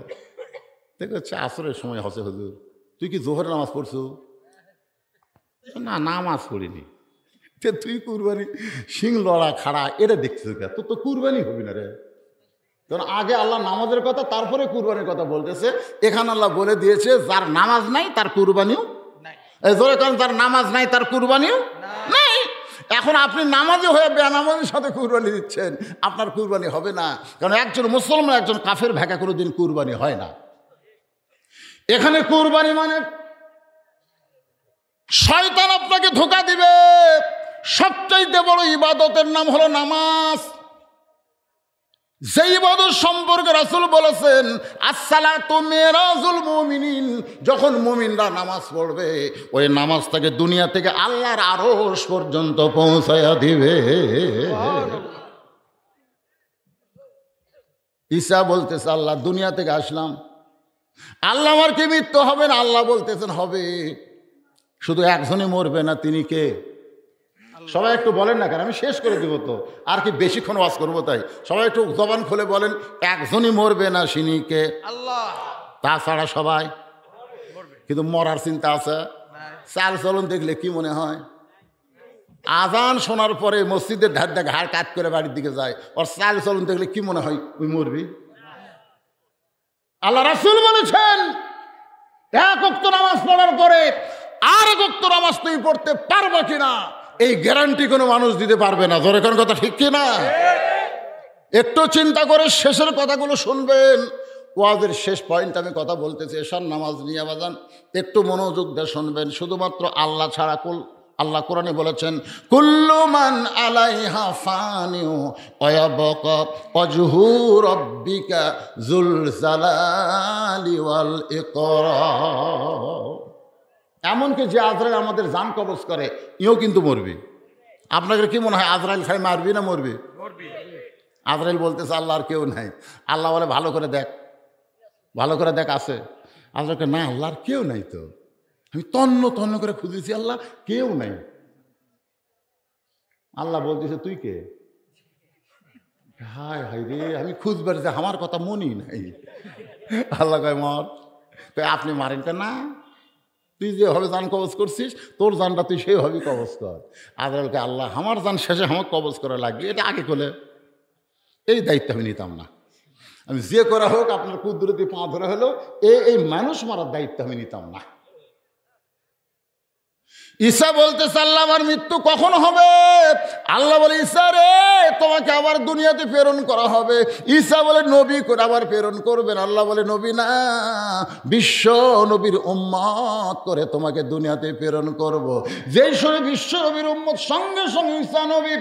দেখছে আসরের সময় হচ্ছে। হুজুর তুই কি জোহরের নামাজ পড়ছো? না নামাজ পড়িনি। তুই কুরবানি শিং লড়া খাড়া এটা দেখছিস কে? তোর তো কুরবানি হবি না রে। কারণ আগে আল্লাহ নামাজের কথা তারপরে কুরবানির কথা বলতেছে। এখানে আল্লাহ বলে দিয়েছে যার নামাজ নাই তার কুরবানিও নাই। জোরে কারণ যার নামাজ নাই তার কুরবানিও নাই। এখন আপনি নামাজি হয়ে বেনামাজির সাথে কুরবানি দিচ্ছেন, আপনার কুরবানি হবে না। কারণ একজন মুসলমান একজন কাফের ভেকা কোনোদিন কুরবানি হয় না। এখানে কুরবানি মানে শয়তান আপনাকে ধোঁকা দিবে। সবচাইতে বড় ইবাদতের নাম হলো নামাজ। যে ইবাদত সম্পর্কে রাসূল বলেছেন আসসালাতু মিরাজুল মুমিনিন, যখন মুমিনরা নামাজ পড়বে ওই নামাজ তাকে দুনিয়া থেকে আল্লাহর আরশ পর্যন্ত পৌঁছায়া দিবে। ঈসা বলতেছে আল্লাহ দুনিয়া থেকে আসলাম, আল্লাহ আমার কি মৃত্যু হবে না? আল্লাহ বলতেছেন হবে। শুধু একজনই মরবে না, তিনি কে? সবাই একটু বলেন না, কেন আমি শেষ করে দিব তো, আর কি বেশিক্ষণ ওয়াজ করবো? তাই সবাই একটু জবান খুলে বলেন একজনই মরবে না, তিনি কে? আল্লাহ। তাছাড়া সবাই কিন্তু মরার চিন্তা আছে। চাল চলন দেখলে কি মনে হয়? আজান শোনার পরে মসজিদের ধার দিয়ে ঘাড় কাত করে বাড়ির দিকে যায়, ওর চাল চলন দেখলে কি মনে হয় ওই মরবি? আল্লাহ রাসূল বলেছেন এক ওয়াক্ত নামাজ পড়ার পরে আর এক ওয়াক্ত নামাজ তুই পড়তে পারবা কিনা এই গ্যারান্টি কোনো মানুষ দিতে পারবে না। জোরে কোন কথা ঠিক কি না? একটু চিন্তা করে শেষের কথাগুলো শুনবেন। ওয়াজের শেষ পয়েন্ট আমি কথা বলতেছি এশার নামাজ নিয়ে বাজান, একটু মনোযোগ দিয়ে শুনবেন। শুধুমাত্র আল্লাহ ছাড়া আল্লাহ কোরআনে বলেছেন কুল্লু মান আলাইহা ফানিউ ওয়া ইয়াবকা ওয়াজহু রাব্বিকা যুল জালালি ওয়াল ইকরাম। এমনকি যে আজরাইল আমাদের জান কবজ করে ইও কিন্তু মরবে। আপনাদের কি মনে হয় আজরাইল খাই মারবি না মরবি? আজরাইল বলতেছে আল্লাহ আর কেউ নাই। আল্লাহ বলে ভালো করে দেখ, ভালো করে দেখ আছে। আজরাইলকে না আল্লাহ আর কেউ নাই, তো আমি তন্ন তন্ন করে খুঁজেছি আল্লাহ কেউ নাই। আল্লাহ বলতেছে তুই কে? হায় হায় রে, আমি খুঁজবার যে আমার কথা মনই নাই। আল্লাহ কয় মর। আপনি মারেন কে না, তুই যেভাবে জান কবজ করছিস তোর জানটা তুই সেইভাবেই কবজ কর। আজরাইলকে আল্লাহ আমার জান শেষে আমার কবজ করা লাগবে, এটা আগে করলে এই দায়িত্ব আমি নিতাম না। আমি যে করা হোক আপনার কুদরতি পা ধরে হলো এই মানুষ মারার দায়িত্ব আমি নিতাম না। ঈসা বলতেছে আল্লাহ আমার মৃত্যু কখন হবে? আল্লাহ বলে ঈসা রে তোমাকে আবার দুনিয়াতে প্রেরণ করা হবে। ঈসা বলে নবী করে আবার প্রেরণ করবেন। আল্লাহ বলে নবী না, বিশ্ব নবীর উম্মত করে তোমাকে দুনিয়াতে প্রেরণ করব। যেই সময় বিশ্ব নবীর উম্মত সঙ্গে সঙ্গে ঈসা নবী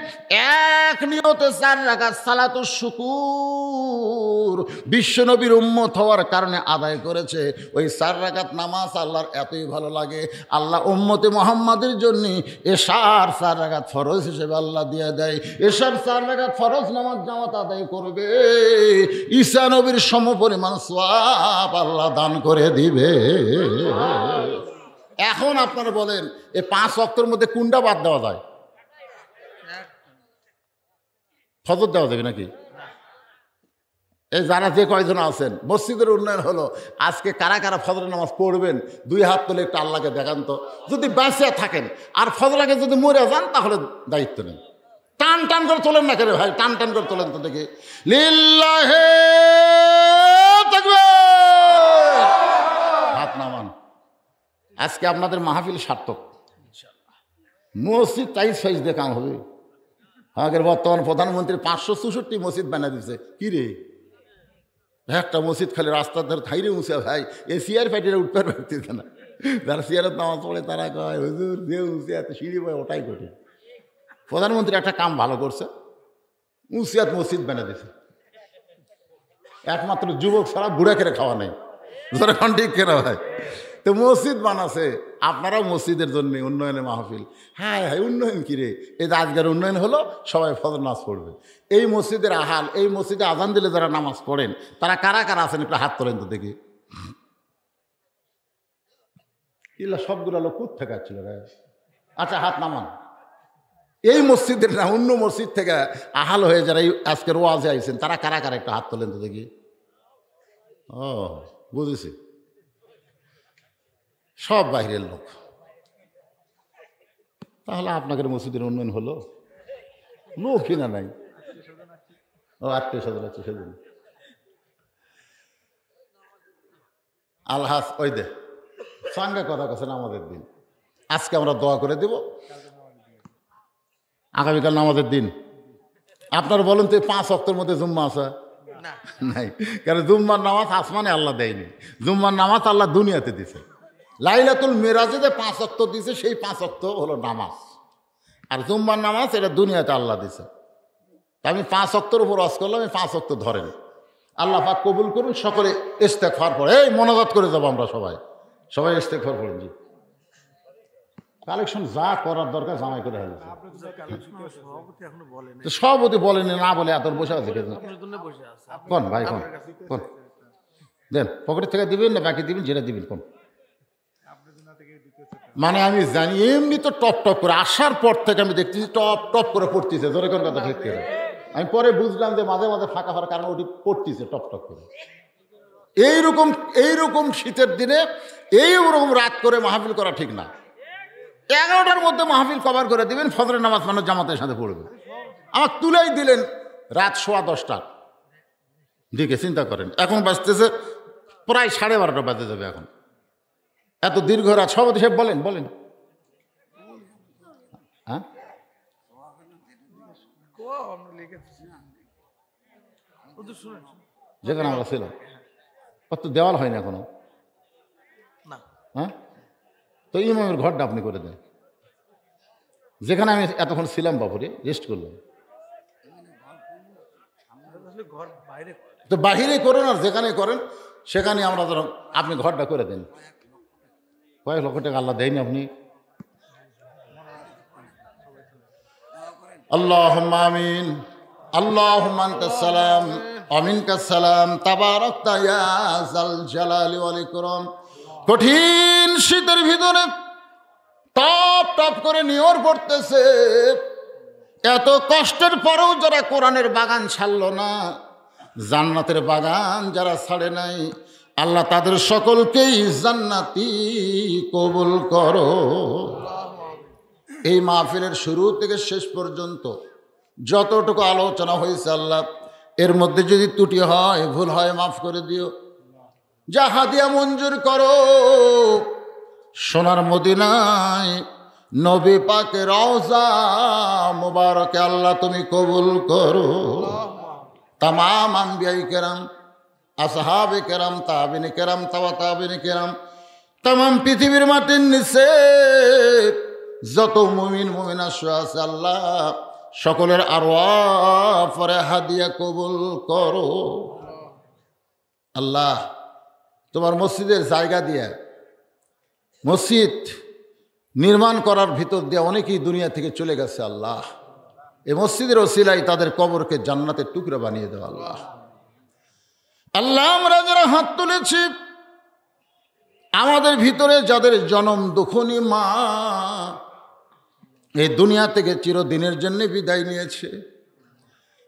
এক নিয়তে 4 রাকাত সালাতুশ শুকুর বিশ্ব নবীর উম্মত হওয়ার কারণে আদায় করেছে। ওই 4 রাকাত নামাজ আল্লাহর এতই ভালো লাগে, আল্লাহ উম্মতে মুহাম্মাদের জন্য এশার 4 রাকাত ফরজ হিসেবে আল্লাহ দিয়ে দেয়। এশার 4 রাকাত ফরজ নামাজ জামাত আদায় করবে, ঈসা নবীর সমপরিমাণ সওয়াব আল্লাহ দান করে দিবে। এখন আপনারা বলেন এই 5 ওয়াক্তের মধ্যে কোনটা বাদ দেওয়া যায়? ফজর দেওয়া যাবে নাকি? এই যারা যে কয়জন আছেন মসজিদের উন্নয়ন হলো, আজকে কারা কারা ফজরের নামাজ পড়বেন 2 হাত তুলে একটু আল্লাহকে দেখান তো। যদি বেঁচে থাকেন আর ফজরাকে যদি মরে যান তাহলে দায়িত্ব নেই। টান টান করে তোলেন না কেন ভাই, টান টান করে তোলেন তো দেখি। লিল্লাহে তাকবীর, হাত নামান। আজকে আপনাদের মাহফিল সার্থক। মসজিদ টাইস ফাইস দিয়ে কাম হবে। আগের বর্তমান প্রধানমন্ত্রী 564 মসজিদ বানিয়ে দিচ্ছে। কি রে, একটা মসজিদ খালি রাস্তার ধারে থাইরে উঁচে ভাই, এই চেয়ার ফাইটিরা উঠতে পারতেছে না। যারা চেয়ারের নামাজ পড়ে তারা কয় হুজুর যে উঁচে এত সিঁড়ি বয় ওটাই কঠিন। প্রধানমন্ত্রী একটা কাম ভালো করছে, উঁচিয়াত মসজিদ বানিয়ে দিয়েছে। একমাত্র যুবক ছাড়া বুড়া করে খাওয়া নেই। যখন ঠিক কেনা ভাই, তো মসজিদ বানাছে। আপনারাও মসজিদের জন্য উন্নয়নে মাহফিল। হ্যাঁ হ্যাঁ উন্নয়ন কিরে, এই যে আজকের উন্নয়ন হলো সবাই ফজর নামাজ পড়বে। এই মসজিদের আহাল, এই মসজিদে আজান দিলে যারা নামাজ পড়েন তারা কারা কারা আছেন একটু হাত তোলেন তো দেখি। এগুলো সবগুলো লোক কোথা থেকে আসছিল রে? আচ্ছা হাত নামান। এই মসজিদের না অন্য মসজিদ থেকে আহাল হয়ে যারা আজকের ওয়াজে আইছেন তারা কারা কারা একটু হাত তোলেন তো দেখি। ও বুঝেছি, সব বাইরের লোক। তাহলে আপনাদের মসজিদের উন্নয়ন হলো? লোক কিনা নাই। ও 800 আছে সেদিন আলহাস ওই দে সঙ্গে কথা কাছেন আমাদের দিন। আজকে আমরা দোয়া করে দেব, আগামীকাল নামাজের দিন। আপনারা বলেন তো 5 ওয়াক্তের মধ্যে জুম্মা আছে নাই? কারণ জুম্মার নামাজ আসমানে আল্লাহ দেয়নি, জুম্মার নামাজ আল্লাহ দুনিয়াতে দিছে। লাইলাতুল মেরাজে যে 5 ওয়াক্ত দিছে সেই 5 ওয়াক্ত হলো নামাজ, আর জুম্মার নামাজ এটা দুনিয়াতে আল্লাহ দিছে। তা আমি 5 ওয়াক্তের উপর ওয়াজ করলাম, আমি 5 ওয়াক্ত ধরেন। আল্লাহ পাক কবুল করুন। সকলে ইস্তেগফার পড়ে, এই মোনাজাত করে যাবো আমরা সবাই, সবাই ইস্তেগফার পড়েন। জি কালেকশন যা করার দরকার জামাই করে হয়েছে। সভাপতি বলেন না বলে এত বসে আছে কোন ভাই, কোন কোন দেন পকেটের থেকে দিবেন না বাকি দিবেন, যেটা দিবেন কোন। মানে আমি জানি এমনি তো টপ টপ করে আসার পর থেকে আমি দেখতেছি টপ টপ করে পড়তেছে। ধরে কোন কথা ঠিক করে আমি পরে বুঝলাম যে মাঝে মাঝে ফাঁকা ফাঁকা কারণ ওটি পড়তেছে টপ টপ করে। এইরকম শীতের দিনে এইরকম রাত করে মাহফিল করা ঠিক না। 11টার মধ্যে মাহফিল কভার করে দিবেন, ফজরের নামাজ মানুষ জামাতের সাথে পড়বে। আমার তুলেই দিলেন রাত 10:15 দিকে। চিন্তা করেন এখন বাজতেছে প্রায় 12:30 বাজে যাবে এখন। এত দীর্ঘ রাত। সভাপতি সাহেব বলেন বলেন। হ্যাঁ যেখানে আমরা ছিলাম কত দেওয়াল হয় না এখনো। হ্যাঁ, তো ইমামের ঘরটা আপনি করে দেন, যেখানে আমি এতক্ষণ ছিলাম বাপুরে রেস্ট করলাম। তো বাহিরে করেন আর যেখানে করেন সেখানে আমরা ধরো আপনি ঘরটা করে দেন। কয়েক লক্ষ টাকা আল্লাহ দেয়নি আপনি? আল্লাহুম্মা আমিন। আল্লাহুম্মা আনতাস সালাম ওয়া মিনকাস সালাম তাবারাকতা ইয়া যাল জালালি ওয়াল ইকরাম। কঠিন শীতের ভিতরে টপ টপ করে নিয়র পড়তেছে, এত কষ্টের পরেও যারা কোরআনের বাগান ছাড়লো না, জান্নাতের বাগান যারা ছাড়ে নাই, আল্লাহ তাদের সকলকেই জান্নাতি কবুল করো। এই মাহফিলের শুরু থেকে শেষ পর্যন্ত যতটুকু আলোচনা হয়েছে আল্লাহ এর মধ্যে যদি ত্রুটি হয়, ভুল হয়, মাফ করে দিও। যা হাদিয়া মঞ্জুর করো, সোনার মদিনায় নবী পাকের রওজা মুবারকে আল্লাহ তুমি কবুল করো। তামাম আম্বিয়াই কেরাম, আসহাবে কেরাম, তাবিনে কেরাম, তাওয়া তাবিনে কেরাম, তামাম পৃথিবীর মাটির নিচে যত মুমিন মুমিনা শুয়ে আছে আল্লাহ সকলের আরওয়াহ পরে হাদিয়া কবুল করো। আল্লাহ তোমার মসজিদের জায়গা দিয়ে মসজিদ নির্মাণ করার ভিতর দিয়ে অনেকেই দুনিয়া থেকে চলে গেছে আল্লাহ, এই মসজিদের ওসিলায় তাদের কবরকে জান্নাতের টুকরা বানিয়ে দাও আল্লাহ। আল্লাহ আমরা যারা হাত তুলেছি, আমাদের ভিতরে যাদের জনম দুঃখনী মা এই দুনিয়া থেকে চিরদিনের জন্য বিদায় নিয়েছে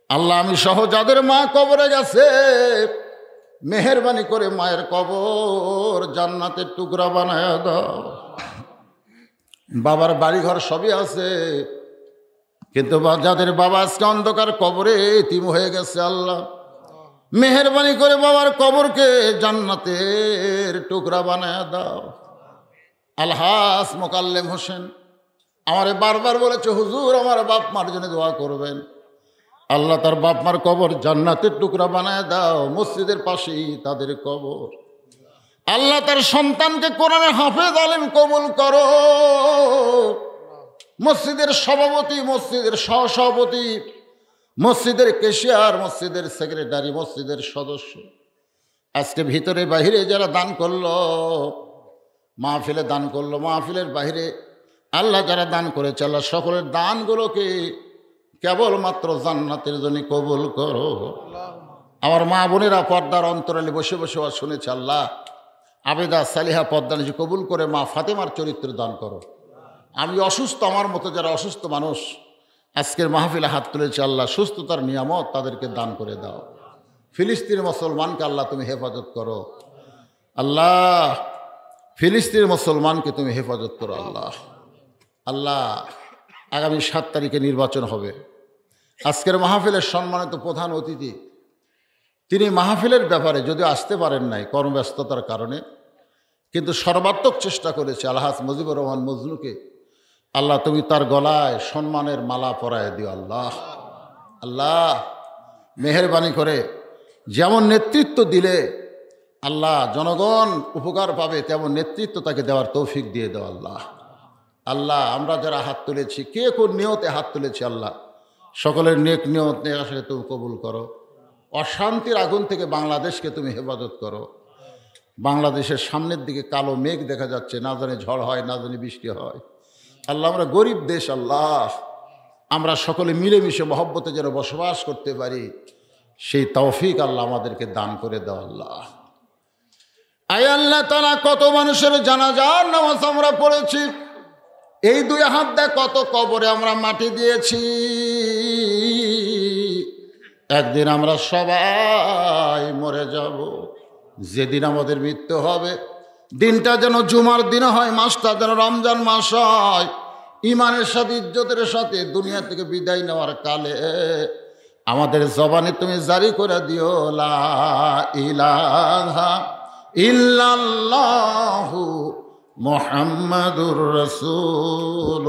আল্লাহ, আমি সহ যাদের মা কবরে গেছে মেহেরবানি করে মায়ের কবর জান্নাতের টুকরা বানায় দাও। বাবার বাড়িঘর সবই আছে, কিন্তু যাদের বাবা আজকে অন্ধকার কবরে এতিম হয়ে গেছে আল্লাহ মেহেরবানি করে বাবার কবরকে জান্নাতের টুকরা বানায় দাও। আলহাস মোকাল্লেম হোসেন আমারে বারবার বলেছে হুজুর আমার বাপ মার জন্য দোয়া করবেন, আল্লাহ তার বাপ মার কবর জান্নাতের টুকরা বানায় দাও, মসজিদের পাশেই তাদের কবর। আল্লাহ তার সন্তানকে কোরআনের হাফেজ আলেম কবুল করো, মসজিদের সভাপতি, মসজিদের সহসভাপতি, মসজিদের কেশিয়ার, মসজিদের সেক্রেটারি, মসজিদের সদস্য, আজকে ভিতরে বাহিরে যারা দান করলো, মাহফিলে দান করলো, মাহফিলের বাহিরে আল্লাহ যারা দান করেছে আল্লাহ সকলের দানগুলোকে কেবলমাত্র জান্নাতের জন্য কবুল করো। আমার মা বোনেরা পর্দার অন্তরালে বসে বসে শুনেছে আল্লাহ আবেদা সালিহা পদ্মানিজি কবুল করে মা ফাতেমার চরিত্র দান করো। আমি অসুস্থ, আমার মতো যারা অসুস্থ মানুষ আজকের মাহফিলে হাত তুলেছে আল্লাহ সুস্থতার নিয়ামত তাদেরকে দান করে দাও। ফিলিস্তিনের মুসলমানকে আল্লাহ তুমি হেফাজত করো আল্লাহ, ফিলিস্তিনের মুসলমানকে তুমি হেফাজত করো আল্লাহ। আল্লাহ আগামী 7 তারিখে নির্বাচন হবে, আজকের মাহফিলের সম্মানিত প্রধান অতিথি তিনি মাহফিলের ব্যাপারে যদিও আসতে পারেন নাই কর্মব্যস্ততার কারণে, কিন্তু সর্বাত্মক চেষ্টা করেছে আলহাজ মুজিবুর রহমান মজনুকে আল্লাহ তুমি তার গলায় সম্মানের মালা পরায় দিও আল্লাহ। আল্লাহ মেহেরবানি করে যেমন নেতৃত্ব দিলে আল্লাহ জনগণ উপকার পাবে তেমন নেতৃত্ব তাকে দেওয়ার তৌফিক দিয়ে দাও আল্লাহ। আল্লাহ আমরা যারা হাত তুলেছি কে কোন নিয়তে হাত তুলেছি আল্লাহ সকলের নেক নিয়ত আসলে তুমি কবুল করো। অশান্তির আগুন থেকে বাংলাদেশকে তুমি হেফাজত করো। বাংলাদেশের সামনের দিকে কালো মেঘ দেখা যাচ্ছে, না জানি ঝড় হয় না জানি বৃষ্টি হয়। আল্লাহ আমরা গরিব দেশ আল্লাহ, আমরা সকলে মিলেমিশে মহব্বতে যেন বসবাস করতে পারি সেই তৌফিক আল্লাহ আমাদেরকে দান করে দাও আল্লাহ। আয় আল্লাহ তাআলা কত মানুষের জানাজার নামাজ আমরা পড়েছি, এই 2 হাত দিয়ে কত কবরে আমরা মাটি দিয়েছি। একদিন আমরা সবাই মরে যাব, যেদিন আমাদের মৃত্যু হবে দিনটা যেন জুমার দিন হয়, মাসটা যেন রমজান মাস হয়। ইমানের সাথে ইজ্জতের সাথে দুনিয়া থেকে বিদায় নেওয়ার কালে আমাদের জবানে তুমি জারি করে দিও লা ইলাহা ইল্লাল্লাহু মুহাম্মাদুর রাসূল।